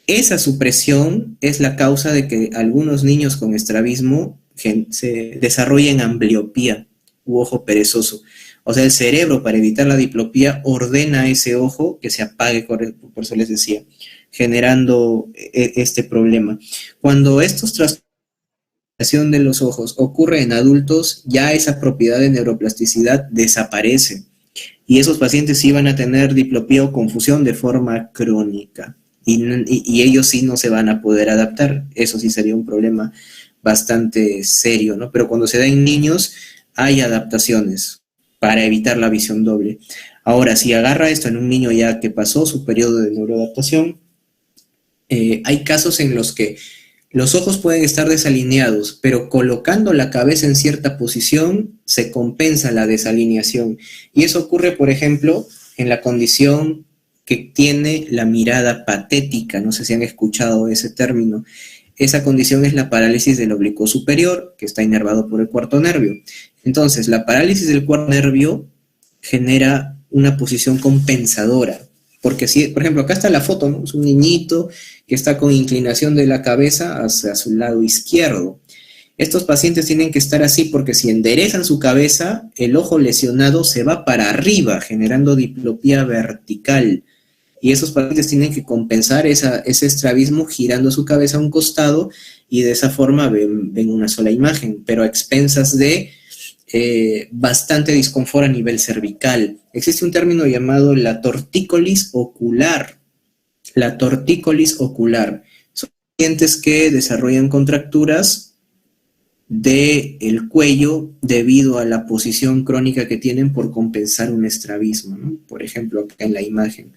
Esa supresión es la causa de que algunos niños con estrabismo se desarrollen ambliopía u ojo perezoso. O sea, el cerebro, para evitar la diplopía, ordena a ese ojo que se apague, por eso les decía, generando este problema. Cuando estos trastornos de los ojos ocurre en adultos, ya esa propiedad de neuroplasticidad desaparece. Y esos pacientes sí van a tener diplopía o confusión de forma crónica. Y ellos sí no se van a poder adaptar. Eso sí sería un problema bastante serio, ¿no? Pero cuando se da en niños, hay adaptaciones para evitar la visión doble. Ahora, si agarra esto en un niño ya que pasó su periodo de neuroadaptación, hay casos en los que los ojos pueden estar desalineados, pero colocando la cabeza en cierta posición se compensa la desalineación. Y eso ocurre, por ejemplo, en la condición que tiene la mirada patética. No sé si han escuchado ese término. Esa condición es la parálisis del oblicuo superior, que está inervado por el cuarto nervio. Entonces, la parálisis del cuarto nervio genera una posición compensadora. Porque si, por ejemplo, acá está la foto, ¿no? Es un niñito que está con inclinación de la cabeza hacia su lado izquierdo. Estos pacientes tienen que estar así porque si enderezan su cabeza, el ojo lesionado se va para arriba, generando diplopía vertical. Y esos pacientes tienen que compensar ese estrabismo girando su cabeza a un costado y de esa forma ven una sola imagen, pero a expensas de bastante disconfort a nivel cervical. Existe un término llamado la tortícolis ocular. La tortícolis ocular. Son pacientes que desarrollan contracturas del cuello debido a la posición crónica que tienen por compensar un estrabismo, ¿no? Por ejemplo, acá en la imagen.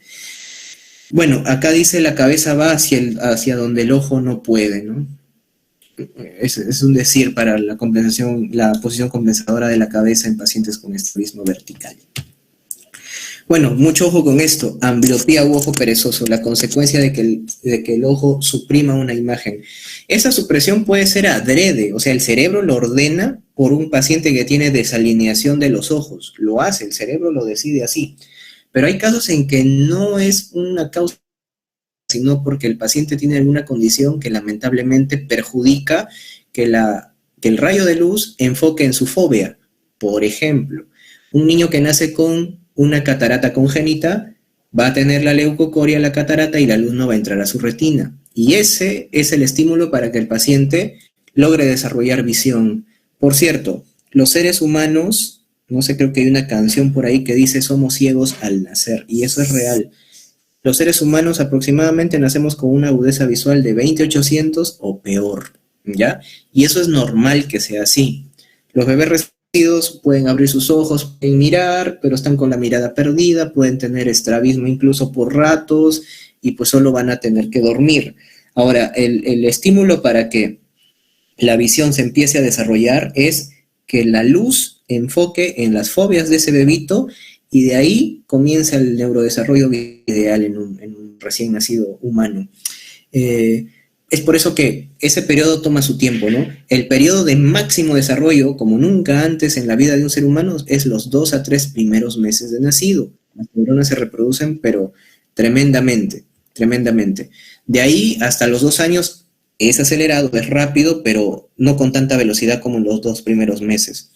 Bueno, acá dice la cabeza va hacia donde el ojo no puede, ¿no? Es un decir para la compensación, la posición compensadora de la cabeza en pacientes con estrabismo vertical. Bueno, mucho ojo con esto, ambliopía u ojo perezoso, la consecuencia de que el ojo suprima una imagen. Esa supresión puede ser adrede, o sea, el cerebro lo ordena por un paciente que tiene desalineación de los ojos, lo hace, el cerebro lo decide así. Pero hay casos en que no es una causa, sino porque el paciente tiene alguna condición que lamentablemente perjudica que el rayo de luz enfoque en su fóvea. Por ejemplo, un niño que nace con una catarata congénita va a tener la leucocoria, la catarata, y la luz no va a entrar a su retina. Y ese es el estímulo para que el paciente logre desarrollar visión. Por cierto, los seres humanos, no sé, creo que hay una canción por ahí que dice somos ciegos al nacer, y eso es real. Los seres humanos aproximadamente nacemos con una agudeza visual de 20/800 o peor, ¿ya? Y eso es normal que sea así. Los bebés recién nacidos pueden abrir sus ojos, pueden mirar, pero están con la mirada perdida, pueden tener estrabismo incluso por ratos, y pues solo van a tener que dormir. Ahora, el estímulo para que la visión se empiece a desarrollar es que la luz enfoque en las fobias de ese bebito y de ahí comienza el neurodesarrollo ideal en un recién nacido humano. Es por eso que ese periodo toma su tiempo, ¿no? El periodo de máximo desarrollo, como nunca antes en la vida de un ser humano, es los 2 a 3 primeros meses de nacido. Las neuronas se reproducen, pero tremendamente, tremendamente. De ahí hasta los 2 años es acelerado, es rápido, pero no con tanta velocidad como en los 2 primeros meses.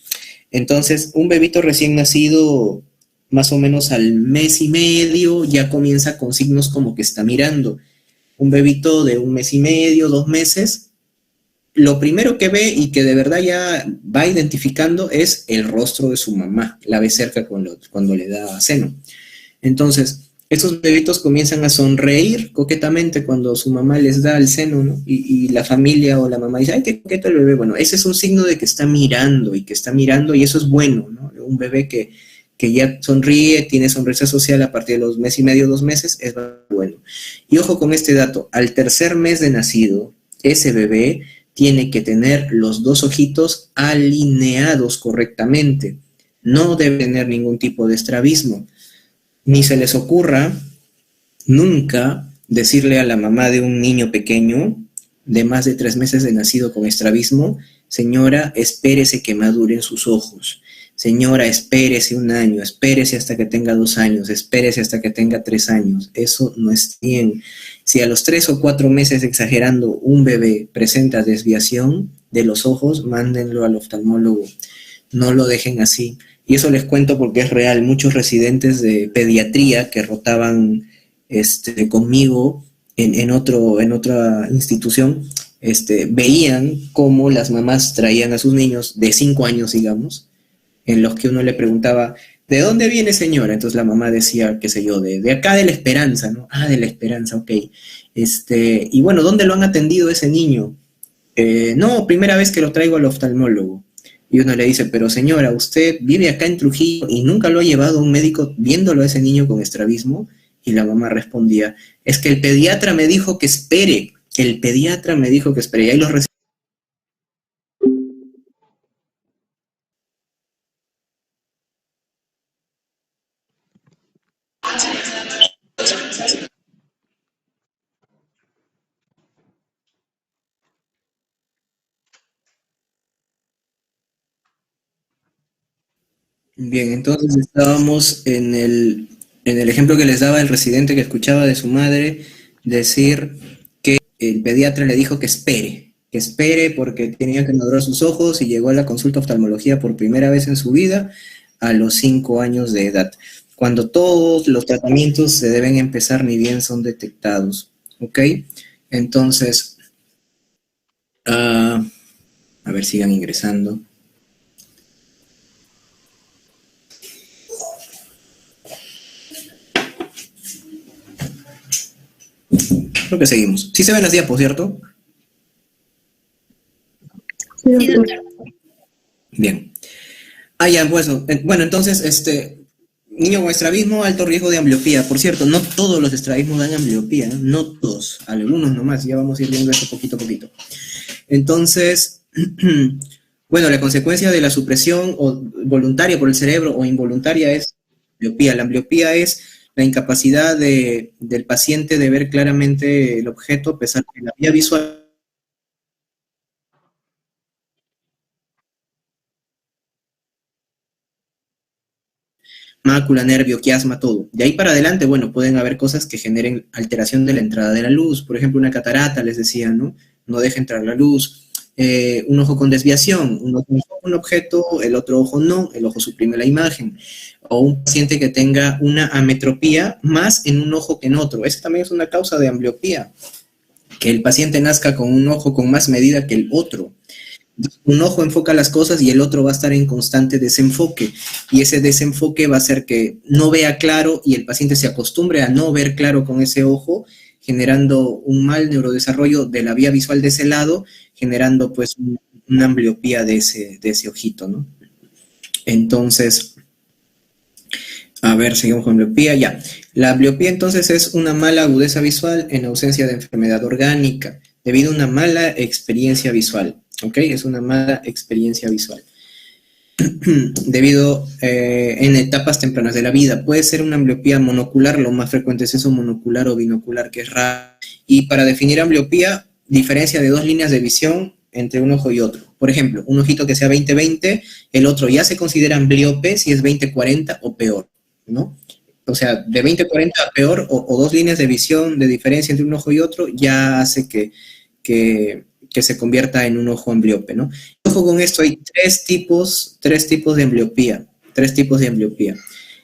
Entonces, un bebito recién nacido, más o menos al mes y medio, ya comienza con signos como que está mirando. Un bebito de 1 mes y medio, 2 meses, lo primero que ve y que de verdad ya va identificando es el rostro de su mamá, la ve cerca cuando le da seno. Entonces, estos bebitos comienzan a sonreír coquetamente cuando su mamá les da el seno, ¿no? Y la familia o la mamá dice, ¡ay, qué coqueto el bebé! Bueno, ese es un signo de que está mirando y eso es bueno, ¿no? Un bebé que ya sonríe, tiene sonrisa social a partir de los 1 mes y medio, 2 meses, es bueno. Y ojo con este dato, al 3er mes de nacido, ese bebé tiene que tener los 2 ojitos alineados correctamente. no debe tener ningún tipo de estrabismo. Ni se les ocurra nunca decirle a la mamá de un niño pequeño de más de 3 meses de nacido con estrabismo: señora, espérese que maduren sus ojos. Señora, espérese 1 año, espérese hasta que tenga 2 años, espérese hasta que tenga 3 años. Eso no es bien. Si a los 3 o 4 meses, exagerando, un bebé presenta desviación de los ojos, mándenlo al oftalmólogo. No lo dejen así. Y eso les cuento porque es real. Muchos residentes de pediatría que rotaban conmigo en otra institución, veían cómo las mamás traían a sus niños de 5 años, digamos, en los que uno le preguntaba: ¿de dónde viene, señora? Entonces la mamá decía, qué sé yo, de acá de La Esperanza, ¿no? Ah, de La Esperanza, ok. Y bueno, ¿dónde lo han atendido ese niño? No, primera vez que lo traigo al oftalmólogo. Y uno le dice: pero señora, usted vive acá en Trujillo y nunca lo ha llevado a un médico viéndolo a ese niño con estrabismo. Y la mamá respondía: es que el pediatra me dijo que espere. El pediatra me dijo que espere. Y ahí los Bien, entonces estábamos en el ejemplo que les daba el residente que escuchaba de su madre decir que el pediatra le dijo que espere porque tenía que madurar sus ojos, y llegó a la consulta de oftalmología por primera vez en su vida a los 5 años de edad, cuando todos los tratamientos se deben empezar ni bien son detectados, ¿ok? Entonces, a ver, sigan ingresando. Creo que seguimos. Sí se ven las diapos, ¿cierto? Sí, Sí, doctor. doctor. Bien. Ya, pues, bueno, entonces, niño con estrabismo, alto riesgo de ambliopía. Por cierto, no todos los estrabismos dan ambliopía, ¿eh? No todos, algunos nomás, ya vamos a ir viendo eso poquito a poquito. Entonces, bueno, la consecuencia de la supresión voluntaria por el cerebro o involuntaria es ambliopía. La ambliopía es la incapacidad del paciente de ver claramente el objeto, a pesar de que la vía visual, mácula, nervio, quiasma, todo. De ahí para adelante, bueno, pueden haber cosas que generen alteración de la entrada de la luz. Por ejemplo, una catarata, les decía, ¿no? No deja entrar la luz. Un ojo con desviación, un ojo enfoca un objeto, el otro ojo no, el ojo suprime la imagen. O un paciente que tenga una ametropía más en un ojo que en otro. Esa también es una causa de ambliopía. Que el paciente nazca con un ojo con más medida que el otro. Un ojo enfoca las cosas y el otro va a estar en constante desenfoque, y ese desenfoque va a hacer que no vea claro y el paciente se acostumbre a no ver claro con ese ojo, generando un mal neurodesarrollo de la vía visual de ese lado, generando pues una ambliopía de ese ojito, ¿no? Entonces, a ver, seguimos con ambliopía, ya. La ambliopía entonces es una mala agudeza visual en ausencia de enfermedad orgánica, debido a una mala experiencia visual, ¿ok? Es una mala experiencia visual. Debido en etapas tempranas de la vida. Puede ser una ambliopía monocular, lo más frecuente es eso, monocular o binocular, que es raro. Y para definir ambliopía, diferencia de 2 líneas de visión entre un ojo y otro. Por ejemplo, un ojito que sea 20-20, el otro ya se considera ambliope si es 20-40 o peor, ¿no? O sea, de 20-40 a peor, o 2 líneas de visión de diferencia entre un ojo y otro, ya hace que se convierta en un ojo ambliope, ¿no? Ojo con esto, hay tres tipos de ambliopía,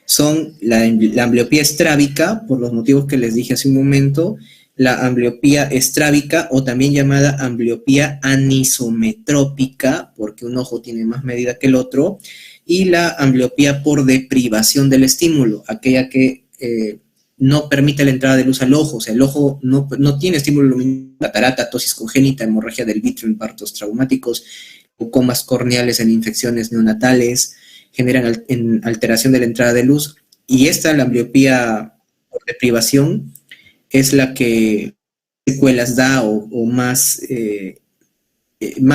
Son la ambliopía estrábica, por los motivos que les dije hace un momento, la ambliopía estrábica, o también llamada ambliopía anisometrópica, porque un ojo tiene más medida que el otro, y la ambliopía por deprivación del estímulo, aquella que no permite la entrada de luz al ojo, o sea, el ojo no tiene estímulo luminoso, catarata, tosis congénita, hemorragia del vitrio en partos traumáticos, comas corneales en infecciones neonatales, generan alteración de la entrada de luz, y la ambliopía por deprivación, es la que secuelas da o más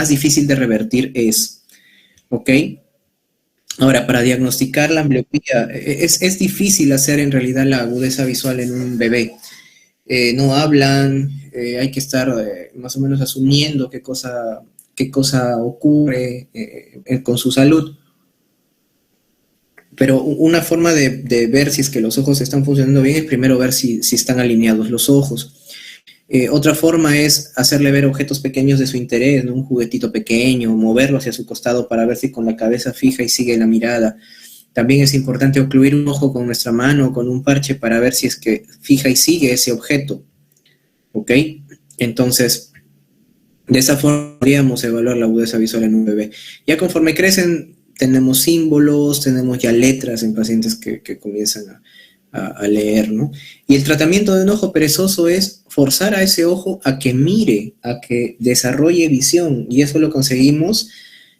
difícil de revertir es, ¿ok? Ahora, para diagnosticar la ambliopía, es difícil hacer en realidad la agudeza visual en un bebé. No hablan, hay que estar más o menos asumiendo qué cosa ocurre con su salud. Pero una forma de ver si es que los ojos están funcionando bien es primero ver si están alineados los ojos. Otra forma es hacerle ver objetos pequeños de su interés, ¿no? Un juguetito pequeño, moverlo hacia su costado para ver si con la cabeza fija y sigue la mirada. También es importante ocluir un ojo con nuestra mano, con un parche, para ver si es que fija y sigue ese objeto. ¿Ok? Entonces, de esa forma podríamos evaluar la agudeza visual en un bebé. Ya conforme crecen, tenemos símbolos, tenemos ya letras en pacientes que comienzan a leer, ¿no? Y el tratamiento de un ojo perezoso es forzar a ese ojo a que mire, a que desarrolle visión, y eso lo conseguimos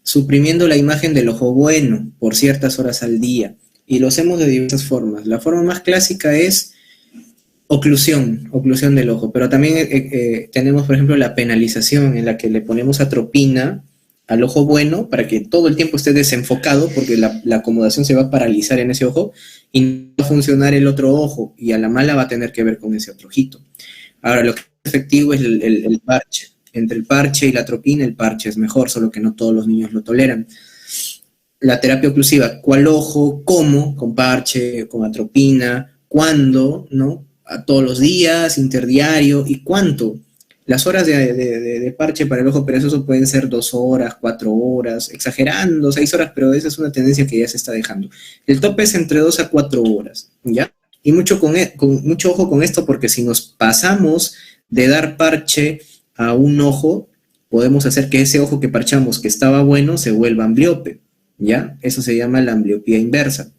suprimiendo la imagen del ojo bueno por ciertas horas al día, y lo hacemos de diversas formas. La forma más clásica es oclusión del ojo, pero también tenemos, por ejemplo, la penalización, en la que le ponemos atropina al ojo bueno para que todo el tiempo esté desenfocado, porque la acomodación se va a paralizar en ese ojo y no va a funcionar el otro ojo, y a la mala va a tener que ver con ese otro ojito. Ahora, lo que es efectivo es el parche. Entre el parche y la atropina, el parche es mejor, solo que no todos los niños lo toleran. La terapia oclusiva, ¿cuál ojo? ¿Cómo? ¿Con parche? ¿Con atropina? ¿Cuándo? ¿No? ¿A todos los días? ¿Interdiario? ¿Y cuánto? Las horas de parche para el ojo perezoso pueden ser 2 horas, 4 horas, exagerando, 6 horas, pero esa es una tendencia que ya se está dejando. El tope es entre 2 a 4 horas, ¿ya? Y mucho ojo con esto, porque si nos pasamos de dar parche a un ojo, podemos hacer que ese ojo que parchamos, que estaba bueno, se vuelva ambliope, ¿ya? Eso se llama la ambliopía inversa.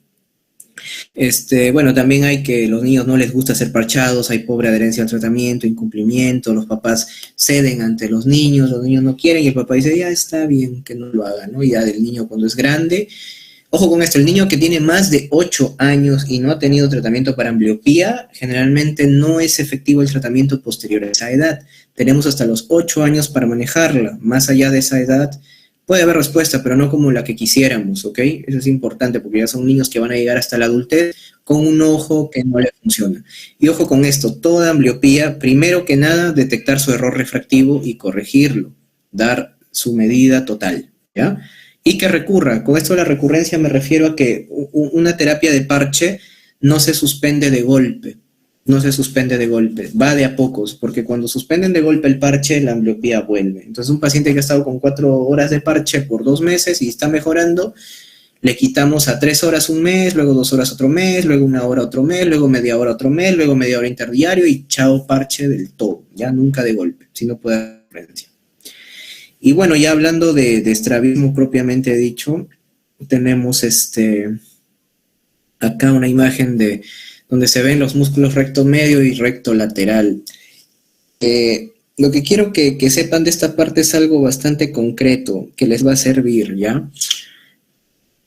Bueno, también hay que los niños no les gusta ser parchados, hay pobre adherencia al tratamiento, incumplimiento, los papás ceden ante los niños no quieren, y el papá dice, ya está bien que no lo haga, ¿no? Y ya del niño cuando es grande. Ojo con esto, el niño que tiene más de 8 años y no ha tenido tratamiento para ambliopía, generalmente no es efectivo el tratamiento posterior a esa edad. Tenemos hasta los 8 años para manejarla. Más allá de esa edad puede haber respuesta, pero no como la que quisiéramos, ¿ok? Eso es importante, porque ya son niños que van a llegar hasta la adultez con un ojo que no le funciona. Y ojo con esto, toda ambliopía, primero que nada, detectar su error refractivo y corregirlo, dar su medida total, ¿ya? Y que recurra. Con esto de la recurrencia me refiero a que una terapia de parche no se suspende de golpe, va de a pocos, porque cuando suspenden de golpe el parche, la ambliopía vuelve. Entonces, un paciente que ha estado con 4 horas de parche por 2 meses y está mejorando, le quitamos a 3 horas un mes, luego 2 horas otro mes, luego 1 hora otro mes, luego media hora otro mes, luego media hora interdiario, y chao parche del todo, ya nunca de golpe, si no puede haber recurrencia. Y bueno, ya hablando de estrabismo propiamente dicho, tenemos acá una imagen donde se ven los músculos recto medio y recto lateral. Lo que quiero que sepan de esta parte es algo bastante concreto que les va a servir, ¿ya?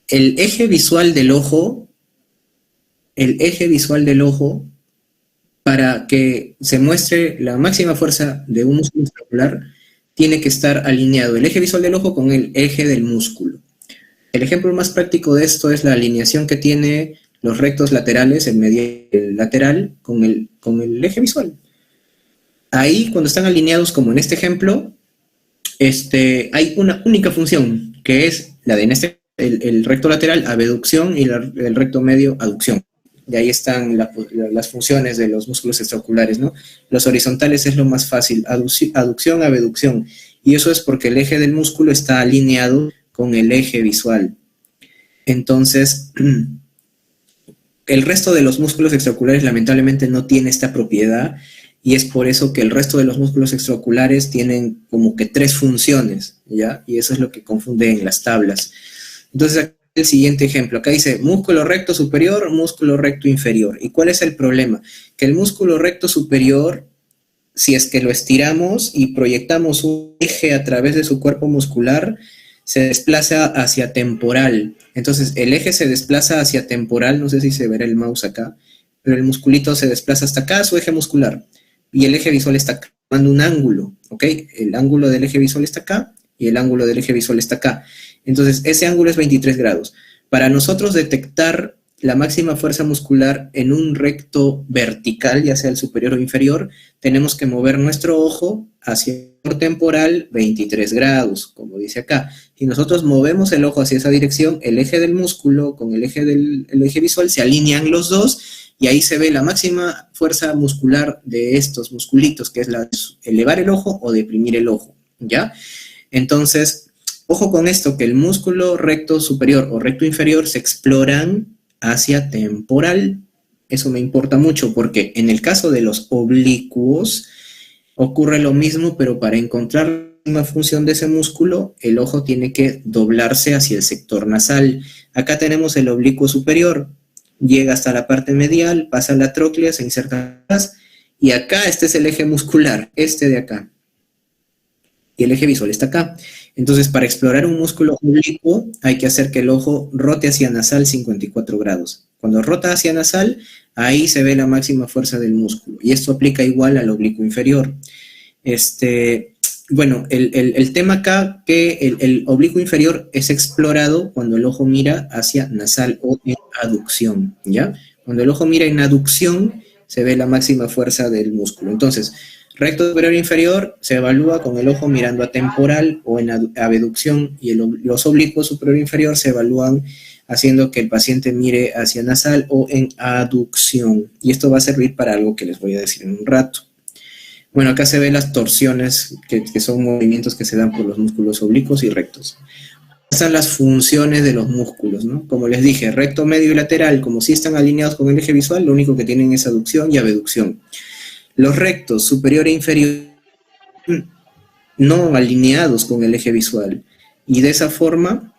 El eje visual del ojo, para que se muestre la máxima fuerza de un músculo escapular, tiene que estar alineado el eje visual del ojo con el eje del músculo. El ejemplo más práctico de esto es la alineación que tiene los rectos laterales, el medial lateral, con el eje visual. Ahí, cuando están alineados, como en este ejemplo, hay una única función, que es la de el recto lateral, abducción, y el recto medio, aducción. De ahí están las funciones de los músculos extraoculares, ¿no? Los horizontales es lo más fácil, aducción, abducción. Y eso es porque el eje del músculo está alineado con el eje visual. Entonces, el resto de los músculos extraoculares lamentablemente no tiene esta propiedad, y es por eso que el resto de los músculos extraoculares tienen como que 3 funciones, ¿ya? Y eso es lo que confunde en las tablas. Entonces, aquí el siguiente ejemplo, acá dice músculo recto superior, músculo recto inferior. ¿Y cuál es el problema? Que el músculo recto superior, si es que lo estiramos y proyectamos un eje a través de su cuerpo muscular, se desplaza hacia temporal. Entonces, el eje se desplaza hacia temporal, no sé si se verá el mouse acá, pero el musculito se desplaza hasta acá, su eje muscular, y el eje visual está acá, formando un ángulo, ¿ok? El ángulo del eje visual está acá, y el ángulo del eje visual está acá. Entonces, ese ángulo es 23 grados. Para nosotros detectar la máxima fuerza muscular en un recto vertical, ya sea el superior o inferior, tenemos que mover nuestro ojo hacia el temporal 23 grados, como dice acá. Si nosotros movemos el ojo hacia esa dirección, el eje del músculo con el eje visual se alinean los dos y ahí se ve la máxima fuerza muscular de estos musculitos, que es elevar el ojo o deprimir el ojo, ¿ya? Entonces, ojo con esto, que el músculo recto superior o recto inferior se exploran hacia temporal. Eso me importa mucho porque en el caso de los oblicuos ocurre lo mismo, pero para encontrar una función de ese músculo, el ojo tiene que doblarse hacia el sector nasal. Acá tenemos el oblicuo superior, llega hasta la parte medial, pasa a la tróclea, se inserta atrás, y acá este es el eje muscular, este de acá. Y el eje visual está acá. Entonces, para explorar un músculo oblicuo, hay que hacer que el ojo rote hacia nasal 54 grados. Cuando rota hacia nasal, ahí se ve la máxima fuerza del músculo. Y esto aplica igual al oblicuo inferior. Bueno, el tema acá, que el oblicuo inferior es explorado cuando el ojo mira hacia nasal o en aducción, ¿ya? Cuando el ojo mira en aducción, se ve la máxima fuerza del músculo. Entonces, recto superior e inferior se evalúa con el ojo mirando a temporal o en abducción, y los oblicuos superior e inferior se evalúan haciendo que el paciente mire hacia nasal o en aducción. Y esto va a servir para algo que les voy a decir en un rato. Bueno, acá se ven las torsiones, que son movimientos que se dan por los músculos oblicuos y rectos. Están las funciones de los músculos, ¿no? Como les dije, recto, medio y lateral, como si están alineados con el eje visual, lo único que tienen es aducción y abducción. Los rectos, superior e inferior, no alineados con el eje visual. Y de esa forma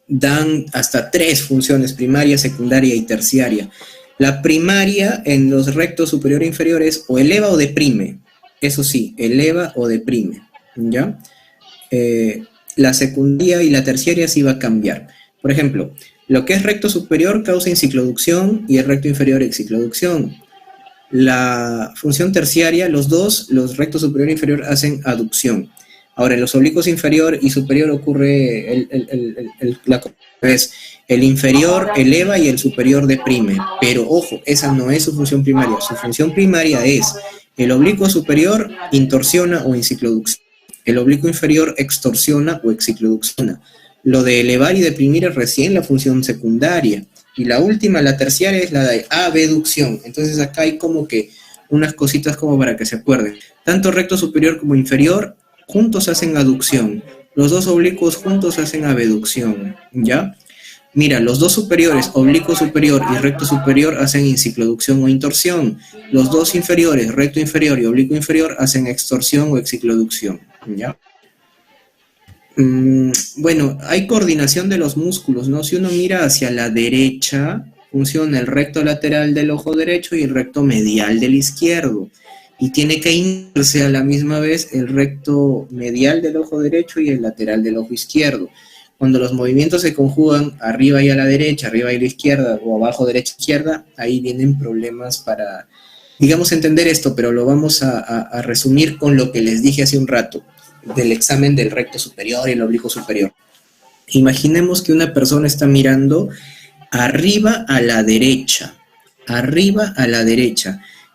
dan hasta 3 funciones, primaria, secundaria y terciaria. La primaria en los rectos superior e inferior es o eleva o deprime. Eso sí, eleva o deprime, ¿ya? La secundaria y la terciaria sí va a cambiar. Por ejemplo, lo que es recto superior causa encicloducción y el recto inferior excicloducción. La función terciaria, los rectos superior e inferior hacen aducción. Ahora, en los oblicuos inferior y superior ocurre el inferior eleva y el superior deprime. Pero ojo, esa no es su función primaria. Su función primaria es el oblicuo superior intorsiona o encicloducción. El oblicuo inferior extorsiona o excicloducciona. Lo de elevar y deprimir es recién la función secundaria. Y la última, la terciaria, es la de abducción. Entonces acá hay como que unas cositas como para que se acuerden. Tanto recto superior como inferior juntos hacen aducción. Los dos oblicuos juntos hacen abducción, ¿ya? Mira, los dos superiores, oblicuo superior y recto superior, hacen encicloducción o intorsión. Los dos inferiores, recto inferior y oblicuo inferior, hacen extorsión o excicloducción, ¿ya? Bueno, hay coordinación de los músculos, ¿no? Si uno mira hacia la derecha, funciona el recto lateral del ojo derecho y el recto medial del izquierdo. Y tiene que irse a la misma vez el recto medial del ojo derecho y el lateral del ojo izquierdo. Cuando los movimientos se conjugan arriba y a la derecha, arriba y a la izquierda, o abajo, derecha, izquierda, ahí vienen problemas para, digamos, entender esto, pero lo vamos a resumir con lo que les dije hace un rato, del examen del recto superior y el oblicuo superior. Imaginemos que una persona está mirando arriba a la derecha,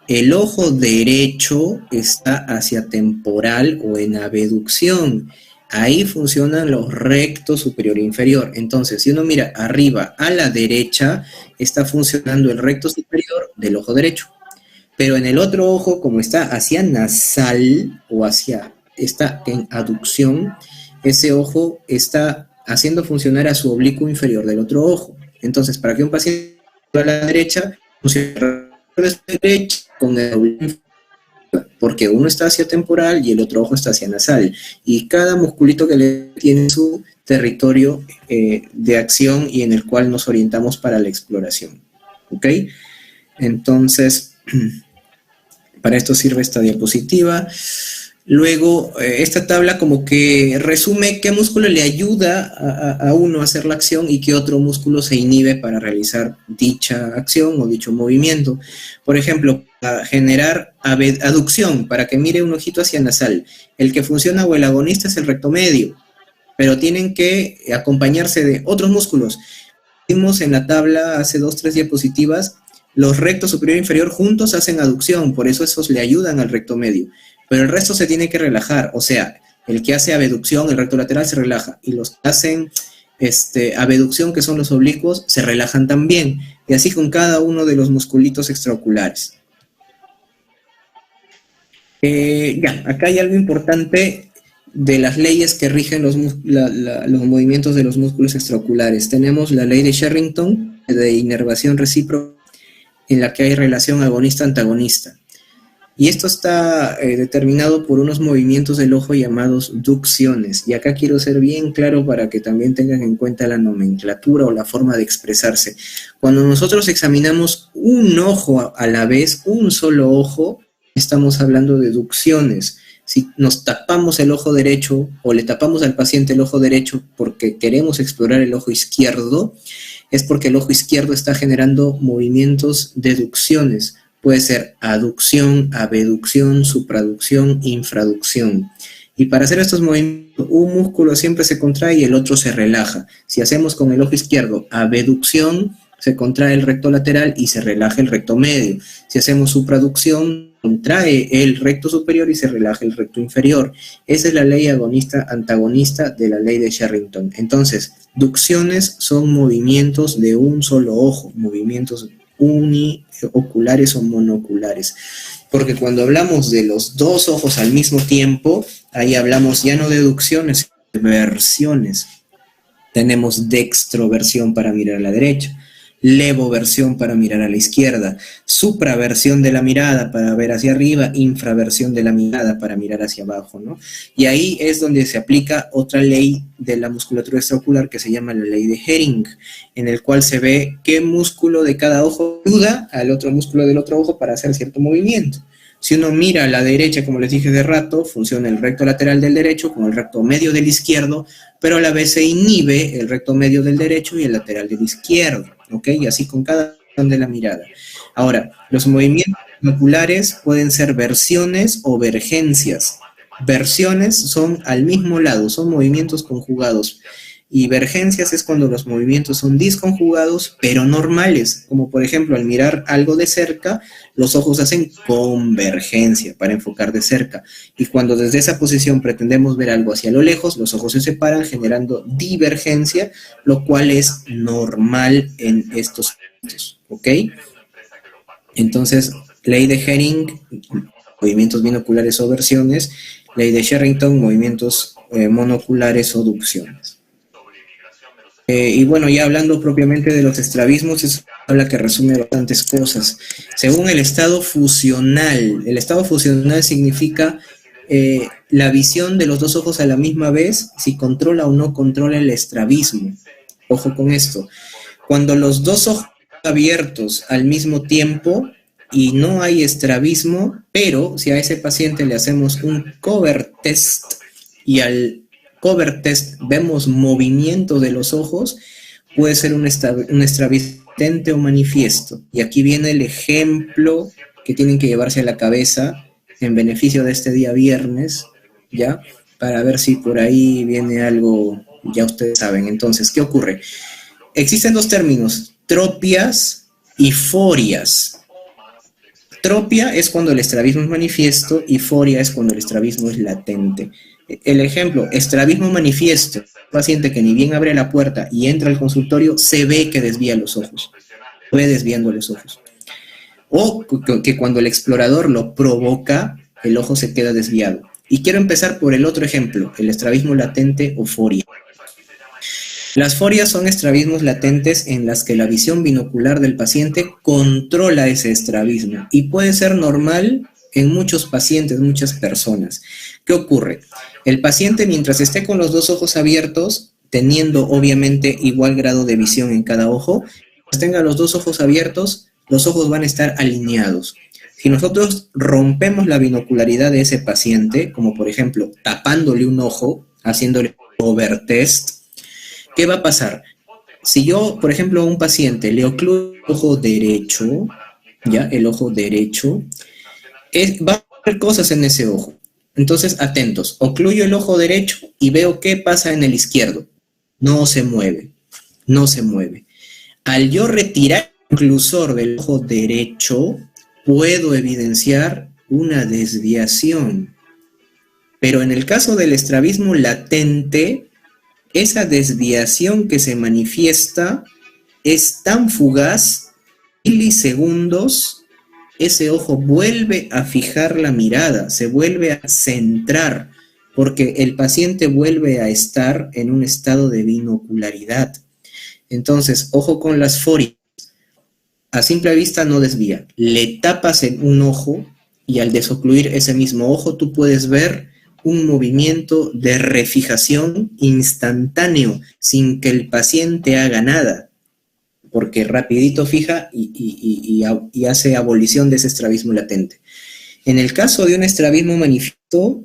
el ojo derecho está hacia temporal o en abducción. Ahí funcionan los rectos superior e inferior. Entonces, si uno mira arriba a la derecha, está funcionando el recto superior del ojo derecho. Pero en el otro ojo, como está hacia nasal o está en aducción, ese ojo está haciendo funcionar a su oblicuo inferior del otro ojo. Entonces, para que un paciente a la derecha funcione derecha con el oblicuo inferior, porque uno está hacia temporal y el otro ojo está hacia nasal, y cada musculito que le tiene su territorio de acción y en el cual nos orientamos para la exploración, ¿ok? Entonces, para esto sirve esta diapositiva. Luego, esta tabla como que resume qué músculo le ayuda a uno a hacer la acción y qué otro músculo se inhibe para realizar dicha acción o dicho movimiento. Por ejemplo, para generar aducción, para que mire un ojito hacia nasal, el que funciona o el agonista es el recto medio. pero tienen que acompañarse de otros músculos. Vimos en la tabla hace 2, 3 diapositivas, los recto superior e inferior juntos hacen aducción, por eso esos le ayudan al recto medio, pero el resto se tiene que relajar, o sea, el que hace abducción, el recto lateral se relaja, y los que hacen abducción, que son los oblicuos, se relajan también, y así con cada uno de los musculitos extraoculares. Acá hay algo importante de las leyes que rigen los movimientos de los músculos extraoculares. Tenemos la ley de Sherrington, de inervación recíproca, en la que hay relación agonista-antagonista. Y esto está determinado por unos movimientos del ojo llamados ducciones. Y acá quiero ser bien claro para que también tengan en cuenta la nomenclatura o la forma de expresarse. Cuando nosotros examinamos un ojo a la vez, un solo ojo, estamos hablando de ducciones. Si nos tapamos el ojo derecho o le tapamos al paciente el ojo derecho porque queremos explorar el ojo izquierdo, es porque el ojo izquierdo está generando movimientos de ducciones. Puede ser aducción, abducción, supraducción, infraducción. Y para hacer estos movimientos, un músculo siempre se contrae y el otro se relaja. Si hacemos con el ojo izquierdo abducción, se contrae el recto lateral y se relaja el recto medio. Si hacemos supraducción, contrae el recto superior y se relaja el recto inferior. Esa es la ley agonista-antagonista de la ley de Sherrington. Entonces, ducciones son movimientos de un solo ojo, movimientos unioculares o monoculares. Porque cuando hablamos de los dos ojos al mismo tiempo, ahí hablamos ya no de ducciones, de versiones. Tenemos dextroversión para mirar a la derecha, levoversión para mirar a la izquierda, supraversión de la mirada para ver hacia arriba, infraversión de la mirada para mirar hacia abajo, ¿no? Y ahí es donde se aplica otra ley de la musculatura extraocular que se llama la ley de Hering, en el cual se ve qué músculo de cada ojo ayuda al otro músculo del otro ojo para hacer cierto movimiento. Si uno mira a la derecha, como les dije de rato, funciona el recto lateral del derecho con el recto medio del izquierdo, pero a la vez se inhibe el recto medio del derecho y el lateral del izquierdo, ¿ok? Y así con cada posición de la mirada. Ahora, los movimientos oculares pueden ser versiones o vergencias. Versiones son al mismo lado, son movimientos conjugados. Y vergencias es cuando los movimientos son disconjugados, pero normales. Como por ejemplo, al mirar algo de cerca, los ojos hacen convergencia para enfocar de cerca. Y cuando desde esa posición pretendemos ver algo hacia lo lejos, los ojos se separan generando divergencia, lo cual es normal en estos casos, ¿ok? Entonces, ley de Hering, movimientos binoculares o versiones. Ley de Sherrington, movimientos monoculares o ducciones. Y bueno, ya hablando propiamente de los estrabismos, es una tabla que resume bastantes cosas. Según el estado fusional significa la visión de los dos ojos a la misma vez, si controla o no controla el estrabismo. Ojo con esto. Cuando los dos ojos están abiertos al mismo tiempo y no hay estrabismo, pero si a ese paciente le hacemos un cover test y al cover test vemos movimiento de los ojos, puede ser un estrabismo latente o manifiesto. Y aquí viene el ejemplo que tienen que llevarse a la cabeza en beneficio de este día viernes, ¿ya? Para ver si por ahí viene algo, ya ustedes saben. Entonces, ¿qué ocurre? Existen dos términos, tropias y forias. Tropia es cuando el estrabismo es manifiesto y foria es cuando el estrabismo es latente. El ejemplo, estrabismo manifiesto, paciente que ni bien abre la puerta y entra al consultorio, se ve que desvía los ojos, se ve desviando los ojos. O que cuando el explorador lo provoca, el ojo se queda desviado. Y quiero empezar por el otro ejemplo, el estrabismo latente o foria. Las forias son estrabismos latentes en las que la visión binocular del paciente controla ese estrabismo y puede ser normal en muchos pacientes, muchas personas. ¿Qué ocurre? El paciente, mientras esté con los dos ojos abiertos, teniendo obviamente igual grado de visión en cada ojo, mientras tenga los dos ojos abiertos, los ojos van a estar alineados. Si nosotros rompemos la binocularidad de ese paciente, como por ejemplo tapándole un ojo, haciéndole overtest, ¿qué va a pasar? Si yo, por ejemplo, a un paciente le ocluyo el ojo derecho, ¿ya? El ojo derecho, va a haber cosas en ese ojo. Entonces, atentos, ocluyo el ojo derecho y veo qué pasa en el izquierdo. No se mueve, no se mueve. Al yo retirar el oclusor del ojo derecho, puedo evidenciar una desviación. Pero en el caso del estrabismo latente, esa desviación que se manifiesta es tan fugaz, milisegundos, ese ojo vuelve a fijar la mirada, se vuelve a centrar, porque el paciente vuelve a estar en un estado de binocularidad. Entonces, ojo con las forias. A simple vista no desvía. Le tapas en un ojo y al desocluir ese mismo ojo tú puedes ver un movimiento de refijación instantáneo sin que el paciente haga nada, porque rapidito fija y hace abolición de ese estrabismo latente. En el caso de un estrabismo manifiesto,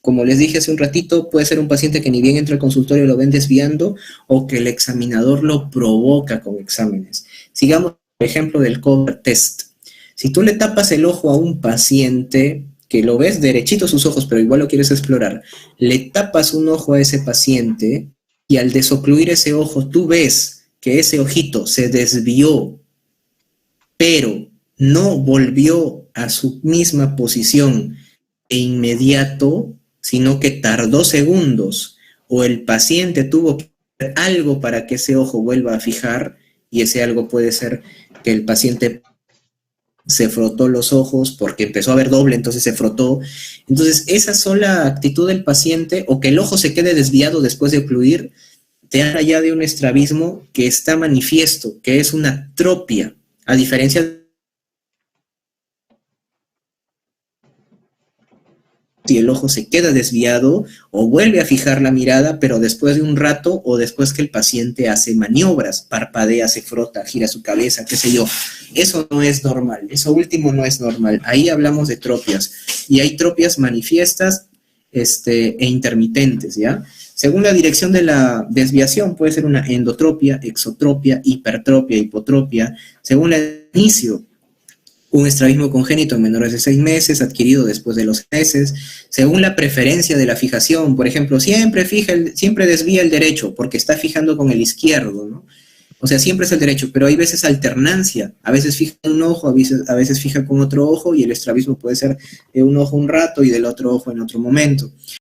como les dije hace un ratito, puede ser un paciente que ni bien entra al consultorio lo ven desviando o que el examinador lo provoca con exámenes. Sigamos por ejemplo del cover test. Si tú le tapas el ojo a un paciente que lo ves derechito sus ojos, pero igual lo quieres explorar, le tapas un ojo a ese paciente y al desocluir ese ojo tú ves que ese ojito se desvió, pero no volvió a su misma posición de inmediato, sino que tardó segundos, o el paciente tuvo que hacer algo para que ese ojo vuelva a fijar, y ese algo puede ser que el paciente se frotó los ojos porque empezó a ver doble, entonces se frotó. Entonces, esa sola actitud del paciente, o que el ojo se quede desviado después de ocluir, te habla ya de un estrabismo que está manifiesto, que es una atropia, a diferencia de si el ojo se queda desviado o vuelve a fijar la mirada, pero después de un rato o después que el paciente hace maniobras, parpadea, se frota, gira su cabeza, qué sé yo. Eso no es normal, eso último no es normal. Ahí hablamos de tropias, y hay tropias manifiestas e intermitentes, ¿ya? Según la dirección de la desviación, puede ser una endotropia, exotropia, hipertropia, hipotropia. Según el inicio, un estrabismo congénito en menores de 6 meses, adquirido después de los meses. Según la preferencia de la fijación, por ejemplo, siempre desvía el derecho porque está fijando con el izquierdo, ¿no? O sea, siempre es el derecho, pero hay veces alternancia. A veces fija en un ojo, a veces fija con otro ojo, y el estrabismo puede ser de un ojo un rato y del otro ojo en otro momento.